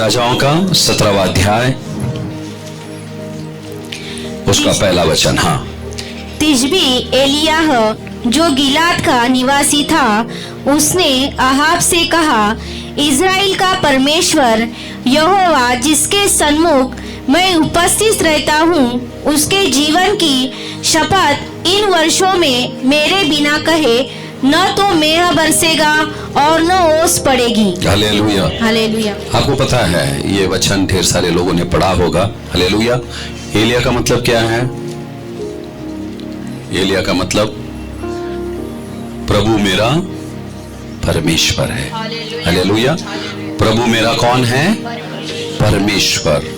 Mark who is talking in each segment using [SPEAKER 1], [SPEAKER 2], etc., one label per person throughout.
[SPEAKER 1] राजाओं का 17वां अध्याय उसका पहला वचन। हाँ।
[SPEAKER 2] तिशबी एलियाह जो गिलाद का निवासी था, उसने अहाब से कहा, इज़राइल का परमेश्वर यहोवा जिसके सन्मुख मैं उपस्थित रहता हूँ, उसके जीवन की शपथ इन वर्षों में मेरे बिना कहे न तो मेघ बरसेगा और न ओस पड़ेगी।
[SPEAKER 1] Hallelujah,
[SPEAKER 2] hallelujah.
[SPEAKER 1] आपको पता है ये वचन ढेर सारे लोगों ने पढ़ा होगा। हालेलुया। एलिया का मतलब क्या है? एलिया का मतलब प्रभु मेरा परमेश्वर है। हालेलुया। प्रभु मेरा कौन है? परमेश्वर।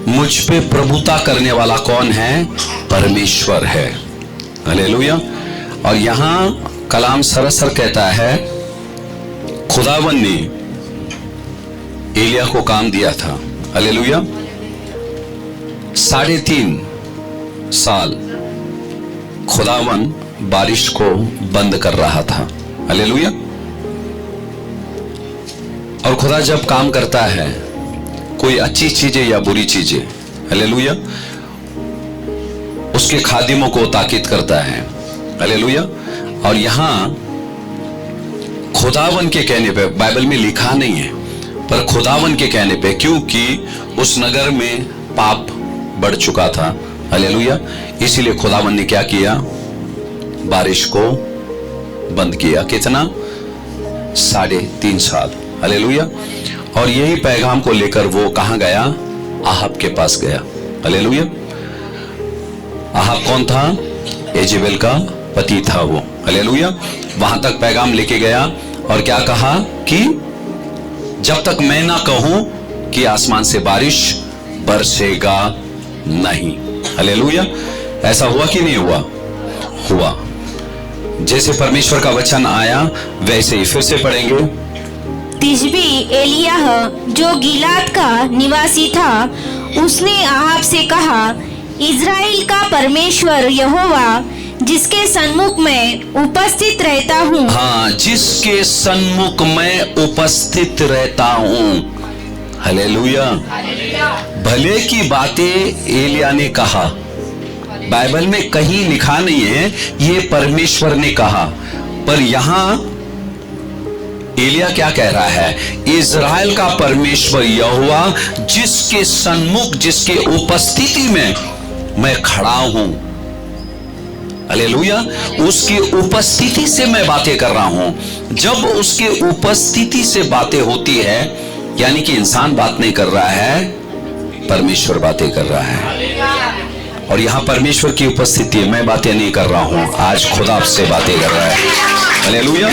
[SPEAKER 1] मुझ पे प्रभुता करने वाला कौन है? परमेश्वर है। हालेलुया। और यहां कलाम सरसर कहता है खुदावन ने एलिया को काम दिया था। हालेलुया। 3.5 साल खुदावन बारिश को बंद कर रहा था। हालेलुया। और खुदा जब काम करता है कोई अच्छी चीजें या बुरी चीजें, हालेलुया, उसके खादिमों को ताकीद करता है। हालेलुया। और यहां खुदावन के कहने पे, बाइबल में लिखा नहीं है पर खुदावन के कहने पे, क्योंकि उस नगर में पाप बढ़ चुका था। हालेलुया। इसीलिए खुदावन ने क्या किया? बारिश को बंद किया। कितना? 3.5 साल। हालेलुया। और यही पैगाम को लेकर वो कहां गया? आहाब के पास गया। हालेलुया। आहाब कौन था? एजेबेल का पति था वो। हालेलुया। वहां तक पैगाम लेके गया और क्या कहा कि जब तक मैं ना कहूं कि आसमान से बारिश बरसेगा नहीं। हालेलुया। ऐसा हुआ कि नहीं हुआ? हुआ। जैसे परमेश्वर का वचन आया वैसे ही फिर से पढ़ेंगे।
[SPEAKER 2] तिशबी एलियाह जो गिलाद का निवासी था, उसने अहाब से कहा, इज़राइल का परमेश्वर यहोवा जिसके सन्मुख मैं उपस्थित रहता हूँ।
[SPEAKER 1] हाँ, जिसके सन्मुख मैं उपस्थित रहता हूँ। हालेलुया। भले की बातें एलिया ने कहा, बाइबल में कहीं लिखा नहीं है ये परमेश्वर ने कहा, पर यहां एलिया क्या कह रहा है? इज़राइल का परमेश्वर यहोवा जिसके सन्मुख, जिसके उपस्थिति में मैं खड़ा हूं। हालेलुया। उसकी उपस्थिति से मैं बातें कर रहा हूं। जब उसके उपस्थिति से बातें होती है, यानी कि इंसान बात नहीं कर रहा है, परमेश्वर बातें कर रहा है। और यहां परमेश्वर की उपस्थिति है, मैं बातें नहीं कर रहा हूं, आज खुदा से बातें कर रहा है। हालेलुया।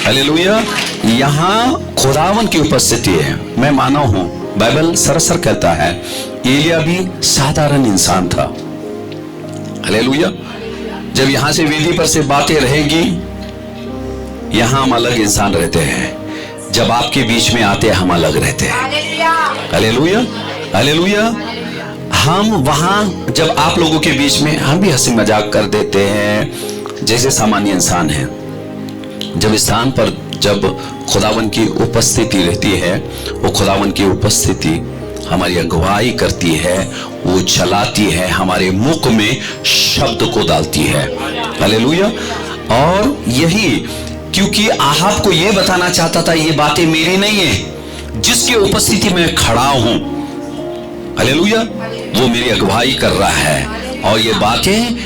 [SPEAKER 1] हालेलुया। यहां खुदावन की उपस्थिति है। मैं मानव हूं, बाइबल सरसर कहता है एलिया भी साधारण इंसान था। हालेलुया। जब यहां से वेदी पर से बातें रहेगी, यहां हम अलग इंसान रहते हैं। जब आपके बीच में आते हैं हम अलग रहते हैं। हालेलुया। हालेलुया। हम वहां जब आप लोगों के बीच में, हम भी हंसी मजाक कर देते हैं जैसे सामान्य इंसान है। जब स्थान पर जब खुदावन की उपस्थिति रहती है, वो खुदावन की उपस्थिति हमारी अगुवाई करती है, वो चलाती है, हमारे मुख में शब्द को डालती है। हालेलुया। और यही क्योंकि आहाब को ये बताना चाहता था ये बातें मेरी नहीं है, जिसके उपस्थिति में खड़ा हूं, हालेलुया, वो मेरी अगुवाई कर रहा है और ये बातें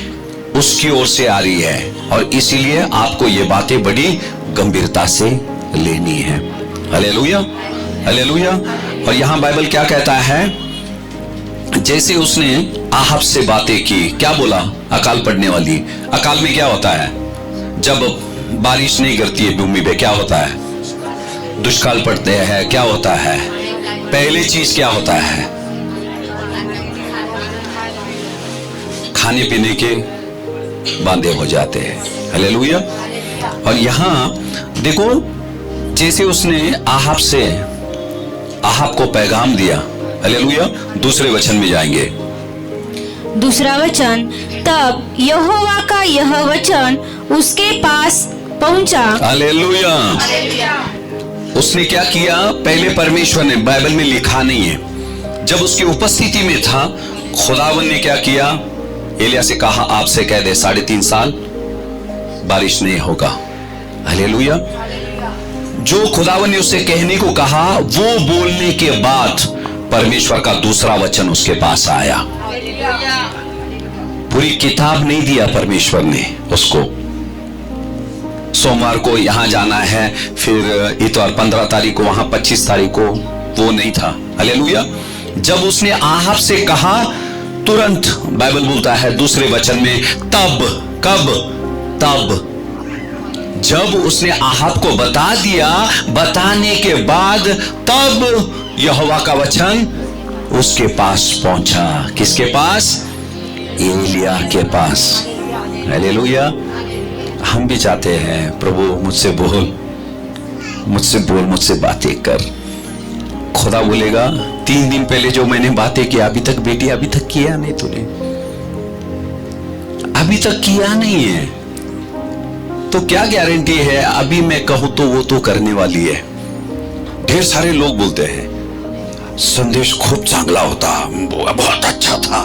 [SPEAKER 1] उसकी ओर से आ रही है। और इसीलिए आपको ये बातें बड़ी गंभीरता से लेनी है। हालेलुया। हालेलुया। और यहां बाइबल क्या कहता है? जैसे उसने आहाब से बातें की, क्या बोला? अकाल पड़ने वाली। अकाल में क्या होता है? जब बारिश नहीं गिरती है भूमि पे, क्या होता है? दुष्काल पड़ते हैं। क्या होता है? पहली चीज क्या होता है? खाने पीने के बांधे हो जाते हैं। हालेलुया। और यहां देखो, जैसे उसने आहाब को पैगाम दिया। हालेलुया। दूसरे वचन में जाएंगे।
[SPEAKER 2] दूसरा वचन, तब यहोवा का यह वचन उसके पास पहुंचा।
[SPEAKER 1] हालेलुया। उसने क्या किया, पहले परमेश्वर ने, बाइबल में लिखा नहीं है, जब उसकी उपस्थिति में था, खुदावन ने क्या किया, एलिया से कहा आपसे कह दे 3.5 साल बारिश नहीं होगा। हालेलुया। जो खुदावन ने उससे कहने को कहा, वो बोलने के बाद परमेश्वर का दूसरा वचन उसके पास आया। पूरी किताब नहीं दिया परमेश्वर ने उसको। सोमवार को यहां जाना है, फिर इतवार 15 तारीख को, वहां 25 तारीख को, वो नहीं था। हालेलुया। जब उसने आहाब से कहा, तुरंत बाइबल बोलता है दूसरे वचन में, तब, कब, तब जब उसने आहाब को बता दिया, बताने के बाद तब यहोवा का वचन उसके पास पहुंचा। किसके पास? एलिया के पास। हालेलुया। हम भी चाहते हैं, प्रभु मुझसे बोल, मुझसे बोल, मुझसे बातें कर। खुदा बोलेगा 3 दिन पहले जो मैंने बातें की, अभी तक बेटी, अभी तक किया नहीं तूने, अभी तक किया नहीं है, तो क्या गारंटी है अभी मैं कहूं तो वो तो करने वाली है। ढेर सारे लोग बोलते हैं संदेश खूब चांगला होता, बहुत अच्छा था,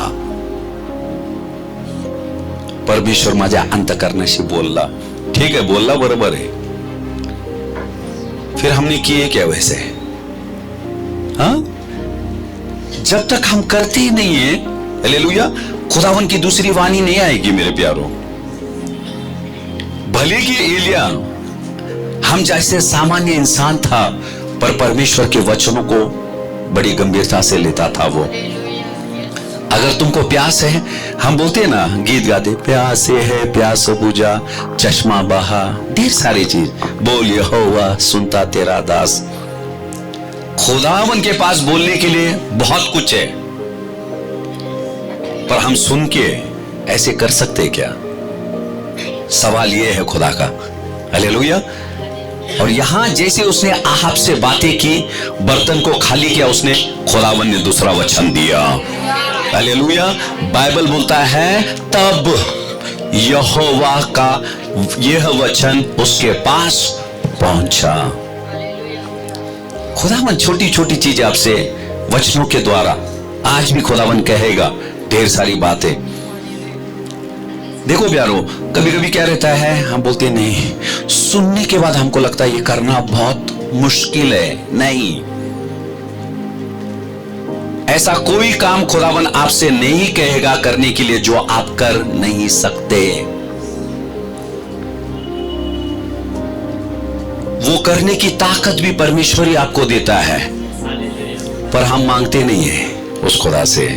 [SPEAKER 1] परमेश्वर माझ्या अंतःकरणाशी बोलला। ठीक है, बोलला, बरोबर है, फिर हमने किए क्या वैसे? हाँ, जब तक हम करते ही नहीं है, हालेलुया, खुदावन की दूसरी वाणी नहीं आएगी मेरे प्यारों। भले कि एलिया हम जैसे सामान्य इंसान था, पर परमेश्वर के वचनों को बड़ी गंभीरता से लेता था वो। अगर तुमको प्यास है, हम बोलते हैं ना, गीत गाते, प्यासे है प्यास बुझा, चश्मा बहा, ढेर सारी चीज, बोल यहोवा सुनता तेरा दास। खुदावन के पास बोलने के लिए बहुत कुछ है, पर हम सुन के ऐसे कर सकते क्या? सवाल यह है खुदा का। हालेलुया। और यहां जैसे उसने आहाब से बातें की, बर्तन को खाली किया उसने, खुदावन ने दूसरा वचन दिया। हालेलुया। बाइबल बोलता है तब यहोवा का यह वचन उसके पास पहुंचा। खुदावन छोटी छोटी चीजें आपसे वचनों के द्वारा आज भी खुदावन कहेगा ढेर सारी बातें। देखो प्यारो, कभी कभी क्या रहता है, हम बोलते नहीं, सुनने के बाद हमको लगता है ये करना बहुत मुश्किल है। नहीं, ऐसा कोई काम खुदावन आपसे नहीं कहेगा करने के लिए जो आप कर नहीं सकते। वो करने की ताकत भी परमेश्वर ही आपको देता है, पर हम मांगते नहीं है उस खुदा से।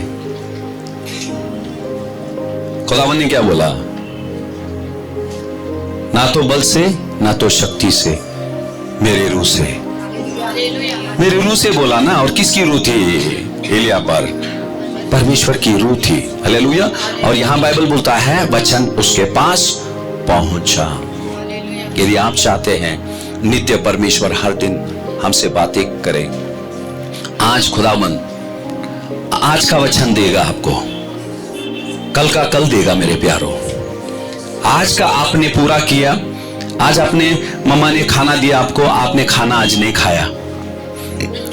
[SPEAKER 1] खुदावन ने क्या बोला? ना तो बल से, ना तो शक्ति से, मेरे रूह से। मेरे रूह से बोला ना, और किसकी रूह थी एलिया पर? परमेश्वर की रूह थी। हालेलुया। और यहां बाइबल बोलता है वचन उसके पास पहुंचा। यदि आप चाहते हैं नित्य परमेश्वर हर दिन हमसे बातें करे, आज खुदावन आज का वचन देगा आपको, कल का कल देगा मेरे प्यारों। आज का आपने पूरा किया, आज आपने, मम्मा ने खाना दिया आपको, आपने खाना आज नहीं खाया,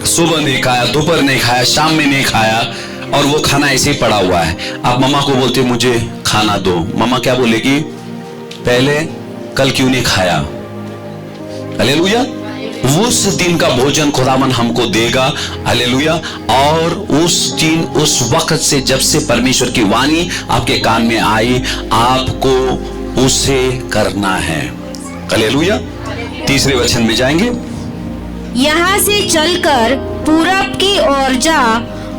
[SPEAKER 1] सुबह नहीं खाया, दोपहर नहीं खाया, शाम में नहीं खाया, और वो खाना ऐसे ही पड़ा हुआ है। आप मम्मा को बोलते मुझे खाना दो, मम्मा क्या बोलेगी? पहले कल क्यों नहीं खाया? हालेलुया। उस दिन का भोजन खुदावन हमको देगा। हालेलुया। और उस दिन, उस वक्त से, जब से परमेश्वर की वाणी आपके कान में आई, आपको उसे करना है। हालेलुया। तीसरे वचन में जाएंगे।
[SPEAKER 2] यहाँ से चलकर पूरब की ओर जा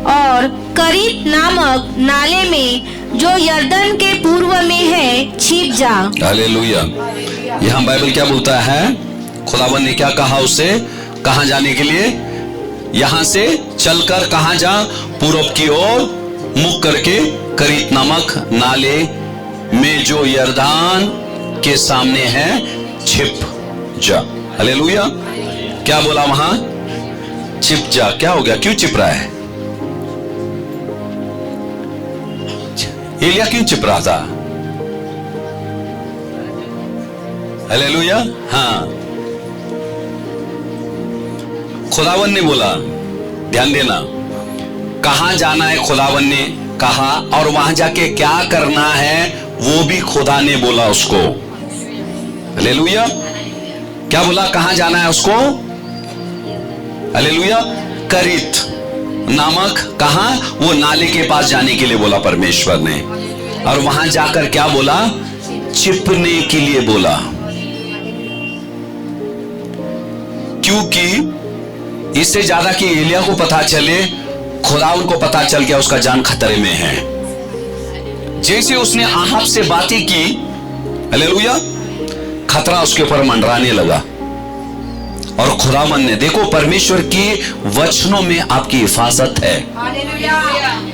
[SPEAKER 2] और करीत नामक नाले में जो यरदन के पूर्व में है छिप जा।
[SPEAKER 1] हालेलुया। यहाँ बाइबल क्या बोलता है? खुदावन ने क्या कहा उसे? कहां जाने के लिए? यहां से चलकर कहां जा? पूरब की ओर मुख करके करीत नामक नाले में जो यरदान के सामने है छिप जा। हालेलुया। क्या बोला वहां? छिप जा। क्या हो गया? क्यों छिप रहा है? एलिया क्यों छिप रहा था? हालेलुया। हाँ, खुदावन ने बोला, ध्यान देना, कहां जाना है खुदावन ने कहा, और वहां जाके क्या करना है वो भी खुदा ने बोला उसको। हालेलुया। क्या बोला, कहां जाना है उसको? हालेलुया। करीत नामक, कहां? वो नाले के पास जाने के लिए बोला परमेश्वर ने, और वहां जाकर क्या बोला? छिपने के लिए बोला। क्योंकि इससे ज्यादा कि एलिया को पता चले, खुदा उनको पता चल गया उसका जान खतरे में है। जैसे उसने आहाब से बातें की, हालेलुया, खतरा उसके ऊपर मंडराने लगा। और खुदावन ने, देखो परमेश्वर की वचनों में आपकी हिफाजत है।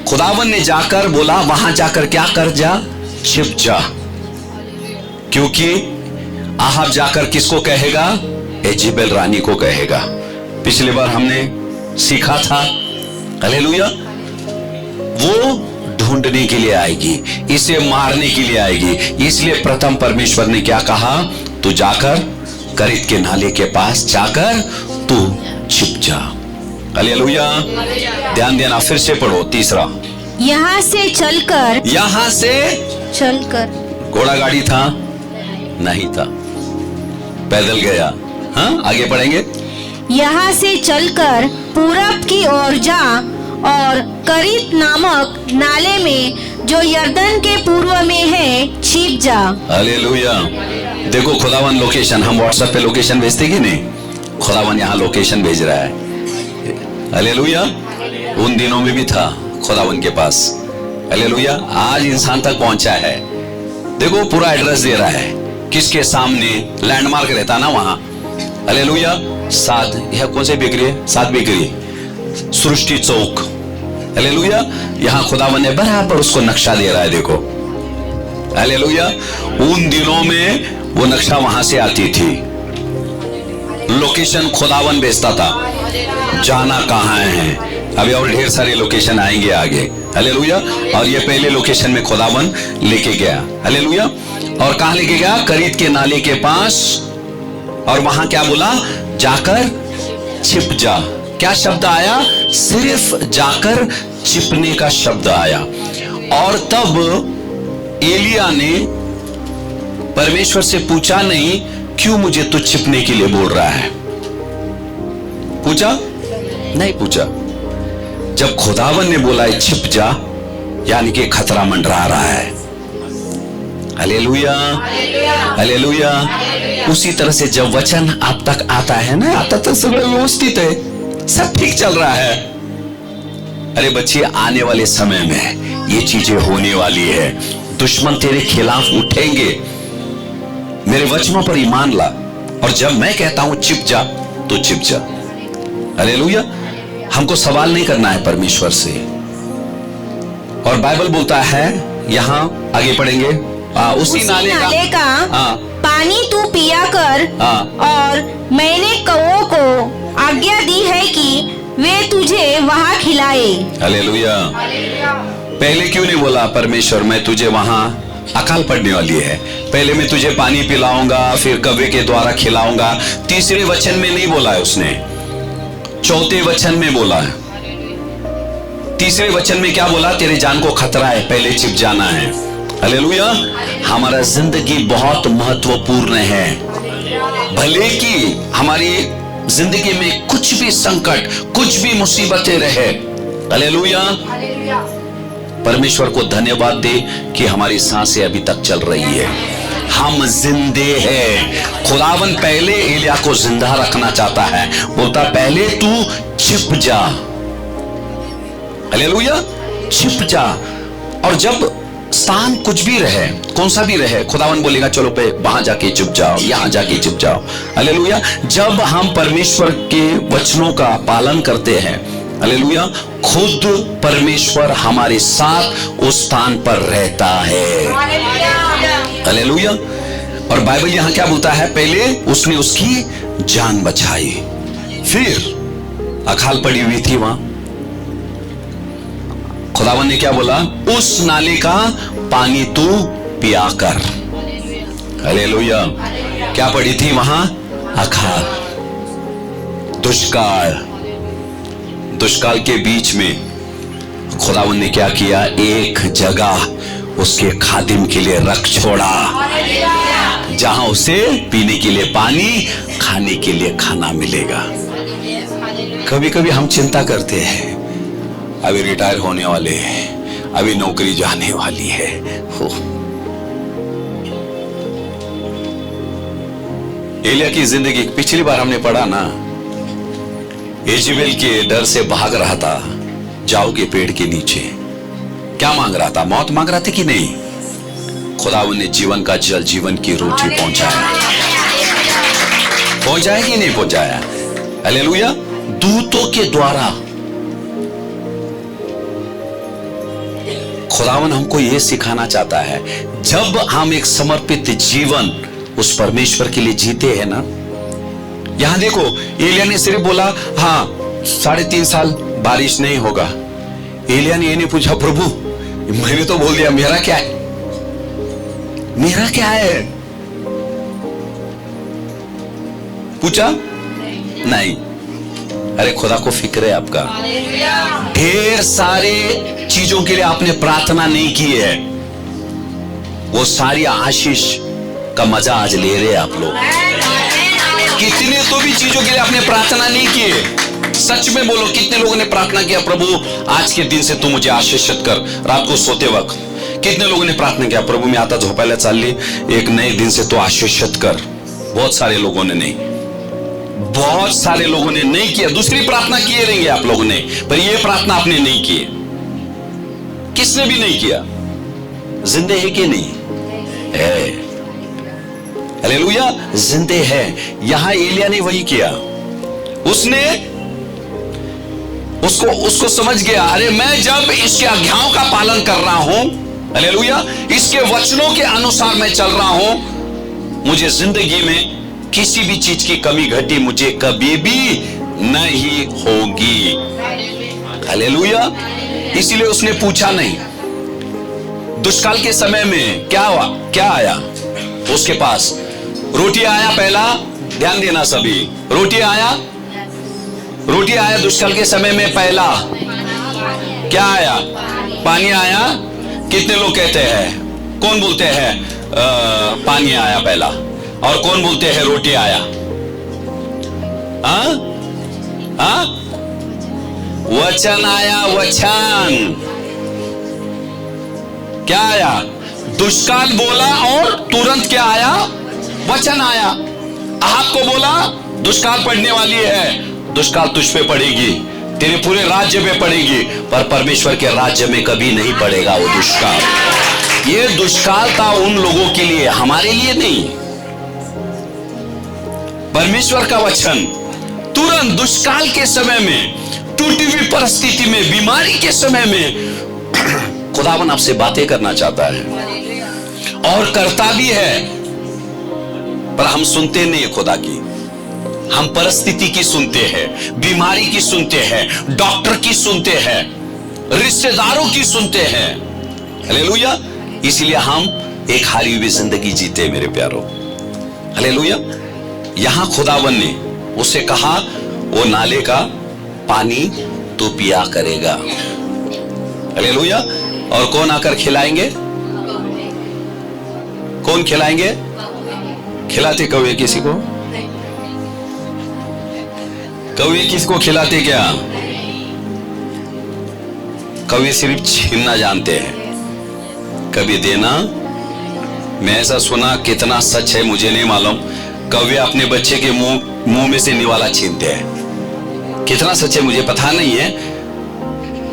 [SPEAKER 1] खुदावन ने जाकर बोला, वहां जाकर क्या कर? जा, छिप जा। क्योंकि आहाब जाकर किसको कहेगा? एजेबेल रानी को कहेगा। पिछली बार हमने सीखा था, हालेलुया, वो ढूंढने के लिए आएगी, इसे मारने के लिए आएगी। इसलिए प्रथम परमेश्वर ने क्या कहा? तू जाकर करीत के नाले के पास जाकर तू छिप जा। हालेलुया। ध्यान देना, फिर से पढ़ो, तीसरा।
[SPEAKER 2] यहाँ से चलकर,
[SPEAKER 1] यहां से
[SPEAKER 2] चलकर।
[SPEAKER 1] घोड़ा गाड़ी था? नहीं था, पैदल गया। हाँ, आगे पढ़ेंगे।
[SPEAKER 2] यहाँ से चलकर पूरब की ओर जा और करीत नामक नाले में जो यरदन के पूर्व में है छिप जा।
[SPEAKER 1] हालेलुया। देखो खुदावन लोकेशन, हम व्हाट्सएप पे लोकेशन भेजते कि नहीं? खुदावन यहाँ लोकेशन भेज रहा है। हालेलुया। उन दिनों में भी था खुदावन के पास। हालेलुया। आज इंसान तक पहुंचा है। देखो पूरा एड्रेस दे रहा है, किसके सामने लैंडमार्क रहता ना वहां। हालेलुया। सात, यह कौन से बेकरी है? सात बेकरी, सृष्टि चौक। हालेलुया। यहां खुदावन ने बराबर उसको नक्शा दे रहा है, देखो। हालेलुया। उन दिनों में वो नक्शा वहां से आती थी, लोकेशन खुदावन भेजता था, जाना कहां है। अभी और ढेर सारे लोकेशन आएंगे आगे। हालेलुया। और ये पहले लोकेशन में खुदावन लेके गया। हालेलुया। और कहां लेके गया? करीत के नाले के पास। और वहां क्या बोला? जाकर छिप जा। क्या शब्द आया? सिर्फ जाकर छिपने का शब्द आया। और तब एलिया ने परमेश्वर से पूछा नहीं, क्यों मुझे तू छिपने के लिए बोल रहा है? पूछा? नहीं पूछा। जब खुदावन ने बोला है छिप जा, यानी कि खतरा मंडरा रहा है। हालेलुया। हालेलुया। उसी तरह से जब वचन आप तक आता है ना, आता तो सब व्यवस्थित है, सब ठीक चल रहा है। अरे बच्चे, आने वाले समय में ये चीजें होने वाली है। दुश्मन तेरे खिलाफ उठेंगे। मेरे वचनों पर ईमान ला, और जब मैं कहता हूं छिप जा तो छिप जा। हालेलुया। हमको सवाल नहीं करना है परमेश्वर से। और बाइबल बोलता है, यहां आगे पढ़ेंगे, उसी नाले का पानी तू पिया कर।
[SPEAKER 2] और मैंने कौओं को आज्ञा दी है कि वे तुझे वहां खिलाए।
[SPEAKER 1] हालेलुया। पहले क्यों नहीं बोला परमेश्वर, मैं तुझे वहां, अकाल पड़ने वाली है, पहले मैं तुझे पानी पिलाऊंगा, फिर कौवे के द्वारा खिलाऊंगा। तीसरे वचन में नहीं बोला है उसने, चौथे वचन में बोला है। तीसरे वचन में क्या बोला? तेरे जान को खतरा है, पहले छिप जाना है। हालेलुया। हमारा जिंदगी बहुत महत्वपूर्ण है। भले कि हमारी जिंदगी में कुछ भी संकट, कुछ भी मुसीबतें रहे, हालेलुया, परमेश्वर को धन्यवाद दे कि हमारी सांसें अभी तक चल रही है, हम जिंदे हैं। खुदावन पहले एलिया को जिंदा रखना चाहता है, बोलता पहले तू छिप जा। हालेलुया। छिप जा। और जब स्थान कुछ भी रहे, कौन सा भी रहे, खुदावन बोलेगा चलो पे वहां जाके चुप जाओ, यहां जाके चुप जाओ। हालेलुया। जब हम परमेश्वर के वचनों का पालन करते हैं, हालेलुया, खुद परमेश्वर हमारे साथ उस स्थान पर रहता है। हालेलुया। और बाइबल यहां क्या बोलता है? पहले उसने उसकी जान बचाई, फिर अकाल पड़ी हुई थी वहां, खुदावन ने क्या बोला? उस नाले का पानी तू पिया कर। हालेलुया। क्या पड़ी थी वहां? अकाल। दुष्काल के बीच में खुदावन ने क्या किया, एक जगह उसके खादिम के लिए रख छोड़ा, जहां उसे पीने के लिए पानी, खाने के लिए खाना मिलेगा। कभी कभी हम चिंता करते हैं, अभी रिटायर होने वाले हैं, अभी नौकरी जाने वाली है। एलिया की जिंदगी, पिछली बार हमने पढ़ा ना, इजेबेल के डर से भाग रहा था जाओ के पेड़ के नीचे। क्या मांग रहा था? मौत मांग रहा था कि नहीं? खुदावन ने जीवन का जल, जीवन की रोटी पहुंचाया कि नहीं पहुंचाया? हालेलुया। दूतों के द्वारा खुदावन हमको यह सिखाना चाहता है, जब हम एक समर्पित जीवन उस परमेश्वर के लिए जीते हैं ना। यहां देखो, एलिया ने सिर्फ बोला हाँ 3.5 साल बारिश नहीं होगा। एलिया ने ये नहीं पूछा, प्रभु मैंने तो बोल दिया, मेरा क्या है, मेरा क्या है? पूछा नहीं। अरे खुदा को फिक्र है आपका। ढेर सारे चीजों के लिए आपने प्रार्थना नहीं की है, वो सारी आशीष का मजा आज ले रहे आप लोग। कितने तो भी चीजों के लिए आपने प्रार्थना नहीं किए। सच में बोलो, कितने लोगों ने प्रार्थना किया, प्रभु आज के दिन से तू मुझे आशीषित कर। रात को सोते वक्त कितने लोगों ने प्रार्थना किया, प्रभु मैं आता झोपायला चालली, एक नए दिन से तू आशीषित कर। बहुत सारे लोगों ने नहीं, बहुत सारे लोगों ने नहीं किया। दूसरी प्रार्थना किए रहेंगे आप लोगों ने, पर यह प्रार्थना आपने नहीं की। किसने भी नहीं किया? जिंदे है कि नहीं है? हालेलुया, जिंदे है। यहां एलिया ने वही किया। उसने उसको समझ गया, अरे मैं जब इसके आज्ञाओं का पालन कर रहा हूं, हालेलुया, इसके वचनों के अनुसार मैं चल रहा हूं, मुझे जिंदगी में किसी भी चीज की कमी घटी मुझे कभी भी नहीं होगी। हालेलुया। इसीलिए उसने पूछा नहीं। दुष्काल के समय में क्या हुआ, क्या आया उसके पास? रोटी आया पहला, ध्यान देना सभी, रोटी आया दुष्काल के समय में। पहला क्या आया? पानी आया। कितने लोग कहते हैं, कौन बोलते हैं पानी आया पहला, और कौन बोलते हैं रोटी आया? वचन आया। वचन क्या आया? दुष्काल बोला और तुरंत क्या आया? वचन आया। आपको बोला दुष्काल पड़ने वाली है, दुष्काल तुझ पे पड़ेगी, तेरे पूरे राज्य में पड़ेगी, पर परमेश्वर के राज्य में कभी नहीं पड़ेगा वो दुष्काल। ये दुष्काल था उन लोगों के लिए, हमारे लिए नहीं। परमेश्वर का वचन तुरंत दुष्काल के समय में, टूटी हुई परिस्थिति में, बीमारी के समय में खुदावन आपसे बातें करना चाहता है और करता भी है, पर हम सुनते नहीं खुदा की। हम परिस्थिति की सुनते हैं, बीमारी की सुनते हैं, डॉक्टर की सुनते हैं, रिश्तेदारों की सुनते हैं। हालेलुया। इसलिए हम एक हारी हुई जिंदगी जीते मेरे प्यारों। हालेलुया। यहां खुदावन ने उसे कहा, वो नाले का पानी तू पिया करेगा। हालेलुया। और कौन आकर खिलाएंगे? कौन खिलाएंगे? खिलाते कौवे किसी को? कौवे किसको खिलाते क्या? कौवे सिर्फ छीनना जानते हैं, कभी देना। मैं ऐसा सुना, कितना सच है मुझे नहीं मालूम, कौवे अपने बच्चे के मुंह में से निवाला छीनते हैं। कितना सच है मुझे पता नहीं है,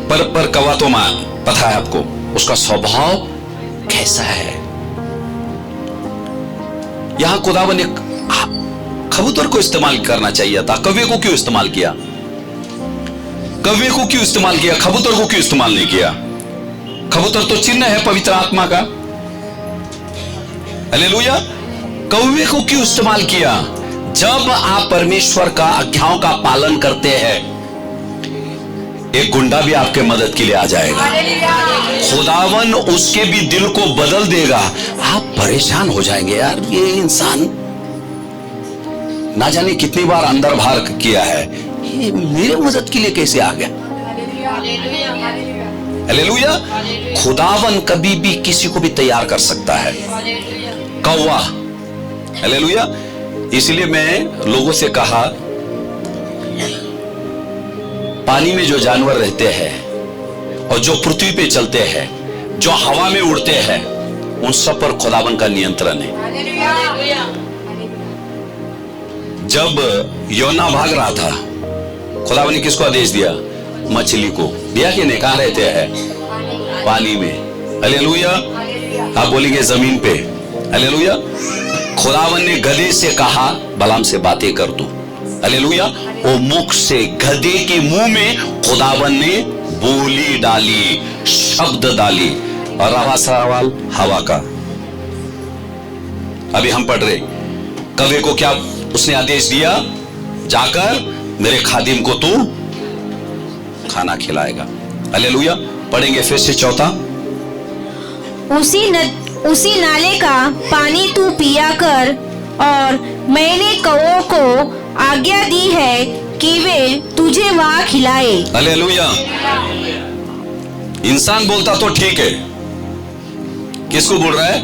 [SPEAKER 1] पर कौवा तो पता है आपको उसका स्वभाव कैसा है। यहां खुदावन ने कबूतर को इस्तेमाल करना चाहिए था, कौवे को क्यों इस्तेमाल किया? कौवे को क्यों इस्तेमाल किया, कबूतर को क्यों इस्तेमाल नहीं किया? कबूतर तो चिन्ह है पवित्र आत्मा का। हालेलुया। कौवे को क्यों इस्तेमाल किया? जब आप परमेश्वर का आज्ञाओं का पालन करते हैं, एक गुंडा भी आपके मदद के लिए आ जाएगा। खुदावन उसके भी दिल को बदल देगा। आप परेशान हो जाएंगे, यार ये इंसान ना जाने कितनी बार अंदर बाहर किया है, ये मेरे मदद के लिए कैसे आ गया? हालेलुया। खुदावन कभी भी किसी को भी तैयार कर सकता है। कौवा, हालेलुया। इसलिए मैं लोगों से कहा, पानी में जो जानवर रहते हैं और जो पृथ्वी पे चलते हैं, जो हवा में उड़ते हैं, उन सब पर खुदावन का नियंत्रण है। जब योना भाग रहा था, खुदावन ने किसको आदेश दिया? मछली को दिया कि नहीं? कहां रहते हैं? पानी में। हालेलुया। आप बोलेंगे जमीन पे। हालेलुया। खुदावन ने गधे से कहा, बलाम से बातें कर तू। हालेलुया। वो मुख से, गधे के मुंह में खुदावन ने बोली डाली, शब्द डाली, और रहा सवाल हवा का। अभी हम पढ़ रहे, कौवे को क्या उसने आदेश दिया? जाकर मेरे खादिम को तू खाना खिलाएगा। हालेलुया। पढ़ेंगे फिर से चौथा।
[SPEAKER 2] उसी नाले का पानी तू पिया कर, और मैंने कौवों को आज्ञा दी है कि वे तुझे वहां खिलाए।
[SPEAKER 1] हालेलुया। इंसान बोलता तो ठीक है, किसको बोल रहा है?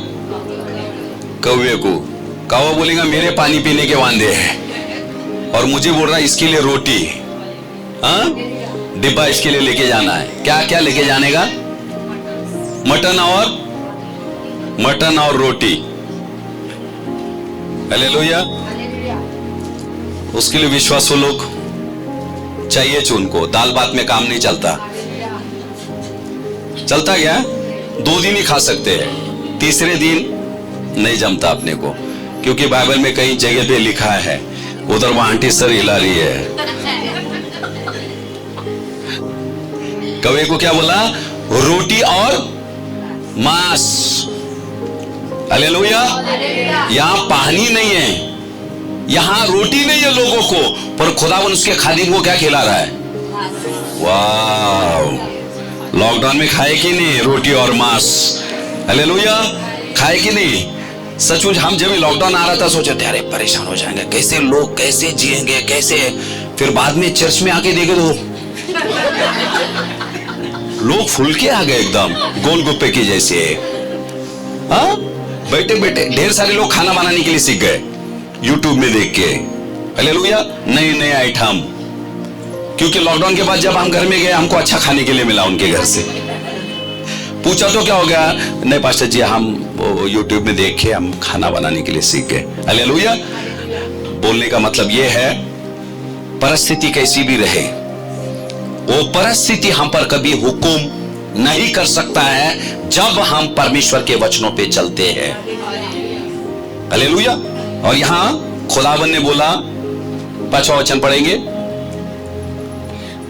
[SPEAKER 1] कौवे को। कौवा बोलेगा मेरे पानी पीने के वांदे हैं, और मुझे बोल रहा है इसके लिए रोटी, हाँ डिब्बा इसके लिए लेके जाना है। क्या क्या लेके जाने का? मटन और रोटी। हालेलुया। उसके लिए विश्वासु लोग चाहिए उनको। दाल भात में काम नहीं चलता। चलता क्या? 2 दिन ही खा सकते हैं, तीसरे दिन नहीं जमता अपने को, क्योंकि बाइबल में कई जगह पे लिखा है, उधर वहां आंटी सर हिला रही है। कौवे को क्या बोला? रोटी और मांस। हालेलुया। यहां पानी नहीं है, यहां रोटी नहीं है लोगों को, पर खुदावन उसके खादिम को क्या खिला रहा है? वाह। लॉकडाउन में खाए कि नहीं रोटी और मांस? हालेलुया। खाए कि नहीं? सचमुच हम जब लॉकडाउन आ रहा था सोचे थे अरे परेशान हो जाएंगे, कैसे लोग कैसे जिएंगे, कैसे। फिर बाद में चर्च में आके देखे तो लोग फूल के आ गए एकदम गोलगप्पे के जैसे। हाँ, बैठे बैठे ढेर सारे लोग खाना बनाने के लिए सीख गए यूट्यूब में देख के। हालेलुया। नए नए आइटम, क्योंकि लॉकडाउन के बाद जब हम घर में गए हमको अच्छा खाने के लिए मिला उनके घर से। पूछा तो क्या हो गया? नहीं पास्टर जी, हम वो यूट्यूब में देख के हम खाना बनाने के लिए सीख गए। हालेलुया। बोलने का मतलब ये है, परिस्थिति कैसी भी रहे, वो परिस्थिति हम पर कभी हुक्म नहीं कर सकता है जब हम परमेश्वर के वचनों पे चलते हैं। हालेलुया। और यहां खुदावन ने बोला, 5वां वचन पढ़ेंगे।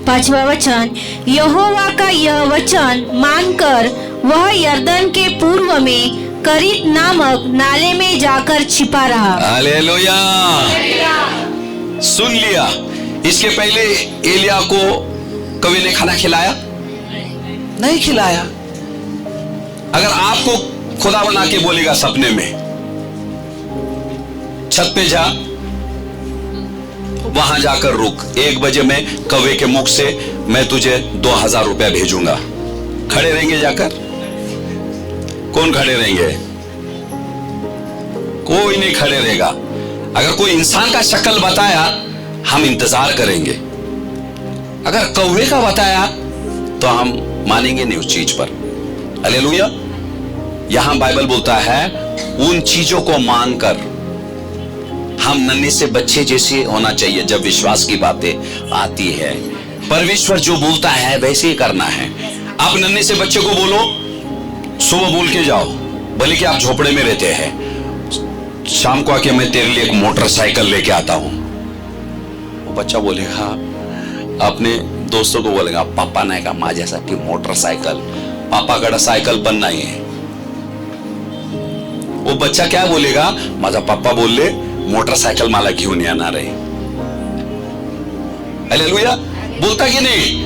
[SPEAKER 2] 5वां वचन, यहोवा का यह वचन मानकर वह यरदन के पूर्व में करीत नामक नाले में जाकर छिपा रहा।
[SPEAKER 1] हालेलुया। सुन लिया। इसके पहले एलिया को कौवे ने खाना खिलाया? नहीं खिलाया। अगर आपको खुदा बना के बोलेगा सपने में, छत पे जा, वहां जाकर रुक, 1 बजे में कौवे के मुख से मैं तुझे 2000 रुपया भेजूंगा, खड़े रहेंगे जाकर? कौन खड़े रहेंगे? कोई नहीं खड़े रहेगा। अगर कोई इंसान का शक्ल बताया हम इंतजार करेंगे, अगर कौवे का बताया तो हम मानेंगे नहीं उस चीज पर। हालेलुया। यहां बाइबल बोलता है उन चीजों को मानकर हम नन्हे से बच्चे जैसे होना चाहिए। जब विश्वास की बातें आती है, परमेश्वर जो बोलता है वैसे ही करना है। आप नन्हे से बच्चे को बोलो, सुबह बोल के जाओ, भले कि आप झोपड़े में रहते हैं, शाम को आके मैं तेरे लिए एक मोटरसाइकिल लेके आता हूं। वो बच्चा बोलेगा, अपने दोस्तों को बोलेगा, पापा ने कहा माझ्यासाठी मोटरसाइकिल, पापाकडे सायकल पण नाही है। वो बच्चा क्या बोलेगा? माझा पापा बोलले मोटरसाइकिल मला घेऊन येणार आहे। हालेलुया। बोलता कि नहीं?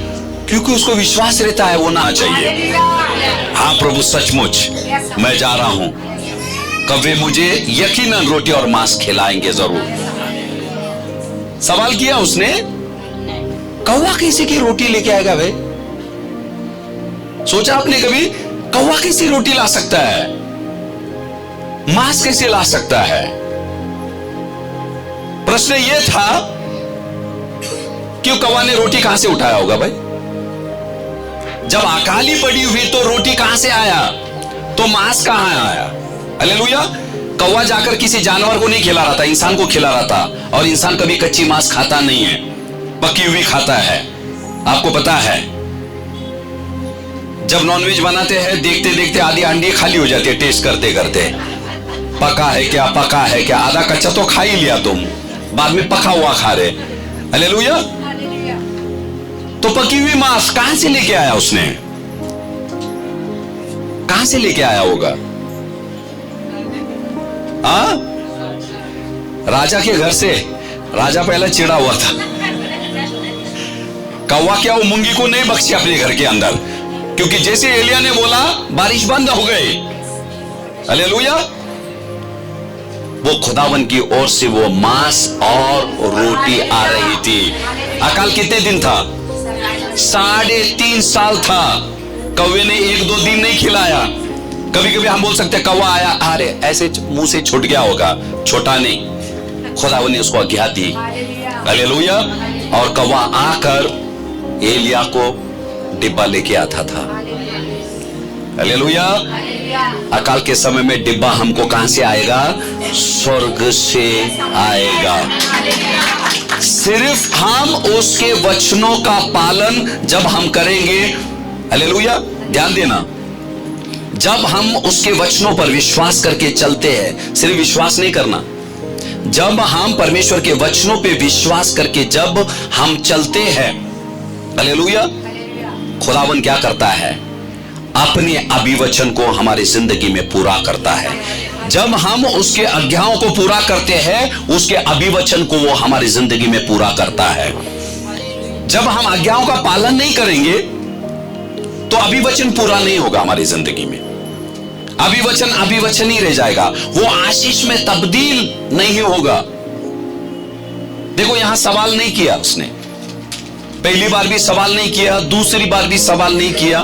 [SPEAKER 1] क्योंकि उसको विश्वास रहता है वो ना चाहिए। हाँ प्रभु, सचमुच मैं जा रहा हूं, कभी मुझे यकीनन रोटी और मांस खिलाएंगे जरूर। सवाल किया उसने, कौवा कैसे की रोटी लेके आएगा भाई? सोचा आपने कभी? कौवा कैसी रोटी ला सकता है? मांस कैसे ला सकता है? प्रश्न यह था कि कौवा ने रोटी कहां से उठाया होगा भाई? जब अकाली पड़ी हुई तो रोटी कहां से आया? तो मांस कहां आया? हालेलुया। कौवा जाकर किसी जानवर को नहीं खिला रहा था, इंसान को खिला रहा था। और इंसान कभी कच्ची मांस खाता नहीं है, पकी हुई खाता है। आपको पता है, जब नॉनवेज बनाते हैं देखते देखते आधी अंडी खाली हो जाती है, टेस्ट करते करते। पका है क्या, पका है क्या? आधा कच्चा तो खा ही लिया तुम, बाद में पका हुआ खा रहे। हालेलुया। तो पकी हुई मांस कहां से लेके आया उसने? कहां से लेके आया होगा? राजा के घर से। राजा पहले चिढ़ा हुआ था। कौवा क्या वो मूंगी को नहीं बख्शी अपने घर के अंदर, क्योंकि जैसे एलिया ने बोला बारिश बंद हो गई। हालेलुया। वो खुदावन की ओर से वो मांस और रोटी आ रही थी। अकाल कितने दिन था? 3.5 साल था। कौवे ने 1-2 दिन नहीं खिलाया। कभी कभी हम बोल सकते हैं कौवा आया, अरे ऐसे मुंह से छूट गया होगा। छोटा नहीं, खुदावन ने उसको आज्ञा दी। हालेलुया। और कौवा आकर एलिया को डिब्बा लेके आता था। हालेलुया। अकाल के समय में डिब्बा हमको कहां से आएगा? स्वर्ग से आएगा। सिर्फ हम उसके वचनों का पालन जब हम करेंगे। हालेलुया। ध्यान देना, जब हम उसके वचनों पर विश्वास करके चलते हैं, सिर्फ विश्वास नहीं करना, जब हम परमेश्वर के वचनों पे विश्वास करके जब हम चलते हैं, हालेलुया, खुदावन क्या करता है? अपने अभिवचन को हमारी जिंदगी में पूरा करता है। जब हम उसके आज्ञाओं को पूरा करते हैं, उसके अभिवचन को वो हमारी जिंदगी में पूरा करता है। जब हम आज्ञाओं का पालन नहीं करेंगे तो अभिवचन पूरा नहीं होगा हमारी जिंदगी में। अभिवचन ही रह जाएगा, वो आशीष में तब्दील नहीं होगा। देखो, यहां सवाल नहीं किया उसने, पहली बार भी सवाल नहीं किया, दूसरी बार भी सवाल नहीं किया,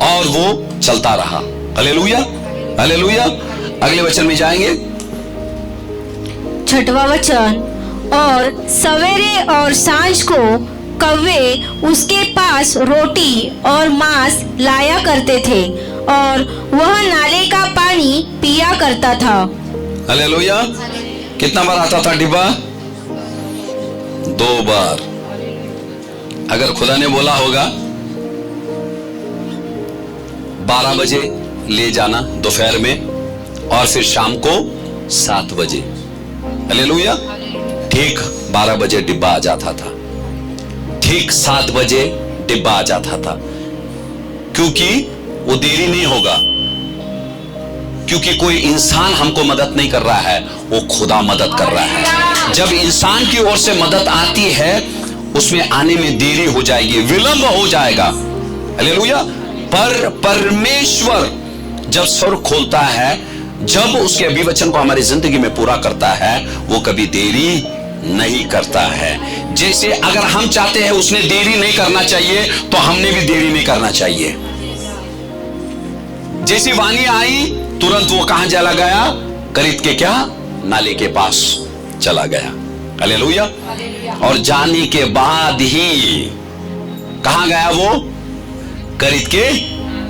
[SPEAKER 1] और वो चलता रहा। हालेलुया। हालेलुया। अगले वचन में जाएंगे।
[SPEAKER 2] 6वां वचन, और सवेरे और सांझ को कौवे उसके पास रोटी और मांस लाया करते थे, और वह नाले का पानी पिया करता था।
[SPEAKER 1] हालेलुया। कितना बार आता था डिब्बा? 2 बार। अगर खुदा ने बोला होगा 12 बजे ले जाना दोपहर में, और फिर शाम को 7 बजे, हालेलुया, ठीक 12 बजे डिब्बा आ जाता था, ठीक 7 बजे डिब्बा आ जाता था। क्योंकि वो देरी नहीं होगा, क्योंकि कोई इंसान हमको मदद नहीं कर रहा है, वो खुदा मदद कर रहा है। जब इंसान की ओर से मदद आती है, उसमें आने में देरी हो जाएगी, विलंब हो जाएगा। हालेलुया। पर परमेश्वर जब स्वर खोलता है, जब उसके अभिवचन को हमारी जिंदगी में पूरा करता है, वो कभी देरी नहीं करता है। जैसे अगर हम चाहते हैं उसने देरी नहीं करना चाहिए, तो हमने भी देरी नहीं करना चाहिए। जैसी वाणी आई, तुरंत वो कहां चला गया? करीत के क्या? नाले के पास चला गया। हालेलुया। और जाने के बाद ही कहां गया वो? करीत के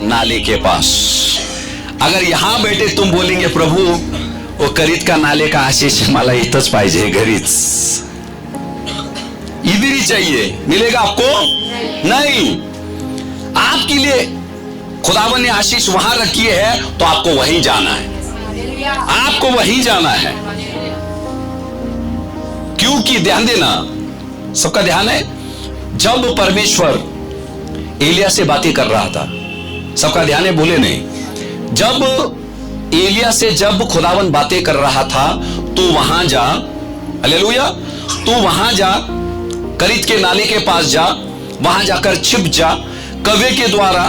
[SPEAKER 1] नाले के पास। अगर यहां बैठे तुम बोलेंगे, प्रभु वो करीत का नाले का आशीष मला इथंच पाहिजे, घरीच इधर ही चाहिए, मिलेगा आपको? नहीं। आपके लिए खुदावन ने आशीष वहां रखी है, तो आपको वहीं जाना है, आपको वहीं जाना है। क्योंकि ध्यान देना, सबका ध्यान है, जब परमेश्वर एलिया से बातें कर रहा था, सबका ध्यान है, भूले नहीं, जब एलिया से जब खुदावन बातें कर रहा था, तो वहां जा, हालेलुया, तू वहां जा, करीत के नाले के पास जा, वहां जाकर छिप जा, कौवे के द्वारा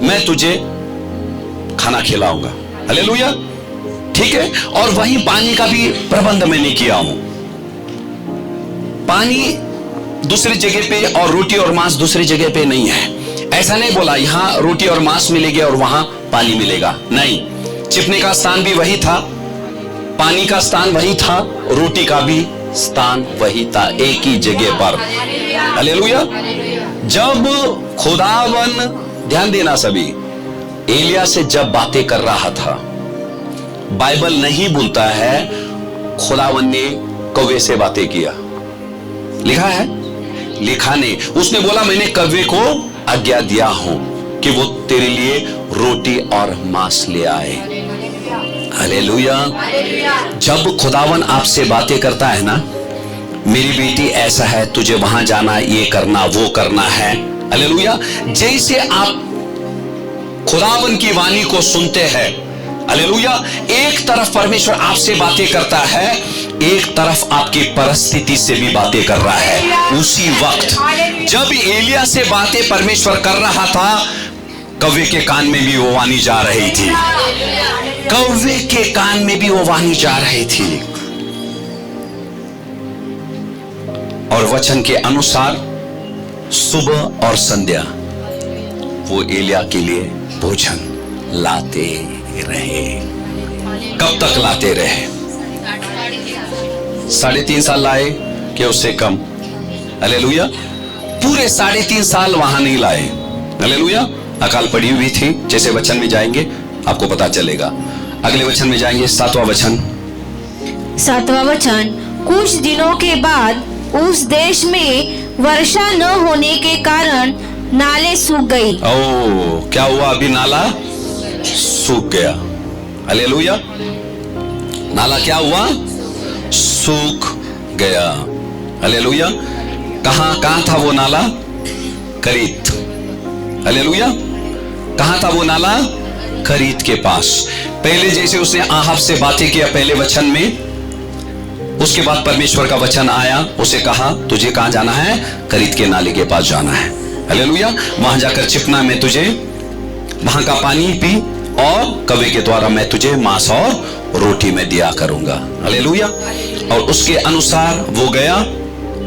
[SPEAKER 1] मैं तुझे खाना खिलाऊंगा। हालेलुया। ठीक है। और वहीं पानी का भी प्रबंध मैंने किया हूं। पानी दूसरी जगह पे और रोटी और मांस दूसरी जगह पे नहीं है। ऐसा नहीं बोला यहां रोटी और मांस मिलेगी और वहां पानी मिलेगा, नहीं। छिपने का स्थान भी वही था, पानी का स्थान वही था, रोटी का भी स्थान वही था, एक ही जगह पर। हालेलुया। जब खुदावन, ध्यान देना सभी, एलिया से जब बातें कर रहा था, बाइबल नहीं बोलता है खुदावन ने कौवे से बातें किया। लिखा है, लिखा ने, उसने बोला मैंने कौवे को आज्ञा दिया हूं कि वो तेरे लिए रोटी और मांस ले आए। हालेलुया। जब खुदावन आपसे बातें करता है ना, मेरी बेटी ऐसा है, तुझे वहां जाना, ये करना, वो करना है। हालेलुया। जैसे आप खुदावन की वाणी को सुनते हैं, हालेलुया, एक तरफ परमेश्वर आपसे बातें करता है, एक तरफ आपकी परिस्थिति से भी बातें कर रहा है। उसी वक्त जब एलिया से बातें परमेश्वर कर रहा था, कौवे के कान में भी वो वाणी जा रही थी, कौवे के कान में भी वो वाणी जा रही थी। और वचन के अनुसार सुबह और संध्या वो एलिया के लिए भोजन लाते रहे। कब तक लाते रहे? 3.5 साल लाए कि उससे कम? हालेलुया। पूरे 3.5 साल वहां नहीं लाए। हालेलुया। अकाल पड़ी हुई थी, जैसे वचन में जाएंगे आपको पता चलेगा। अगले वचन में जाएंगे, 7वां वचन।
[SPEAKER 2] 7वां वचन, कुछ दिनों के बाद उस देश में वर्षा न होने के कारण नाले सूख गई।
[SPEAKER 1] ओ, क्या हुआ? अभी नाला सूख गया। हालेलुया। नाला क्या हुआ? सूख गया। हालेलुया। कहां था वो नाला? करीत। हालेलुया। कहां था वो नाला? करीत के पास। पहले जैसे उसने आहाब से बातें किया पहले वचन में, उसके बाद परमेश्वर का वचन आया, उसे कहा तुझे कहां जाना है? करीत के नाले के पास जाना है। हालेलुया। वहां जाकर छिपना, मैं तुझे वहां का पानी पी और कौवे के द्वारा मैं तुझे मांस और रोटी में दिया करूंगा। हालेलुया। और उसके अनुसार वो गया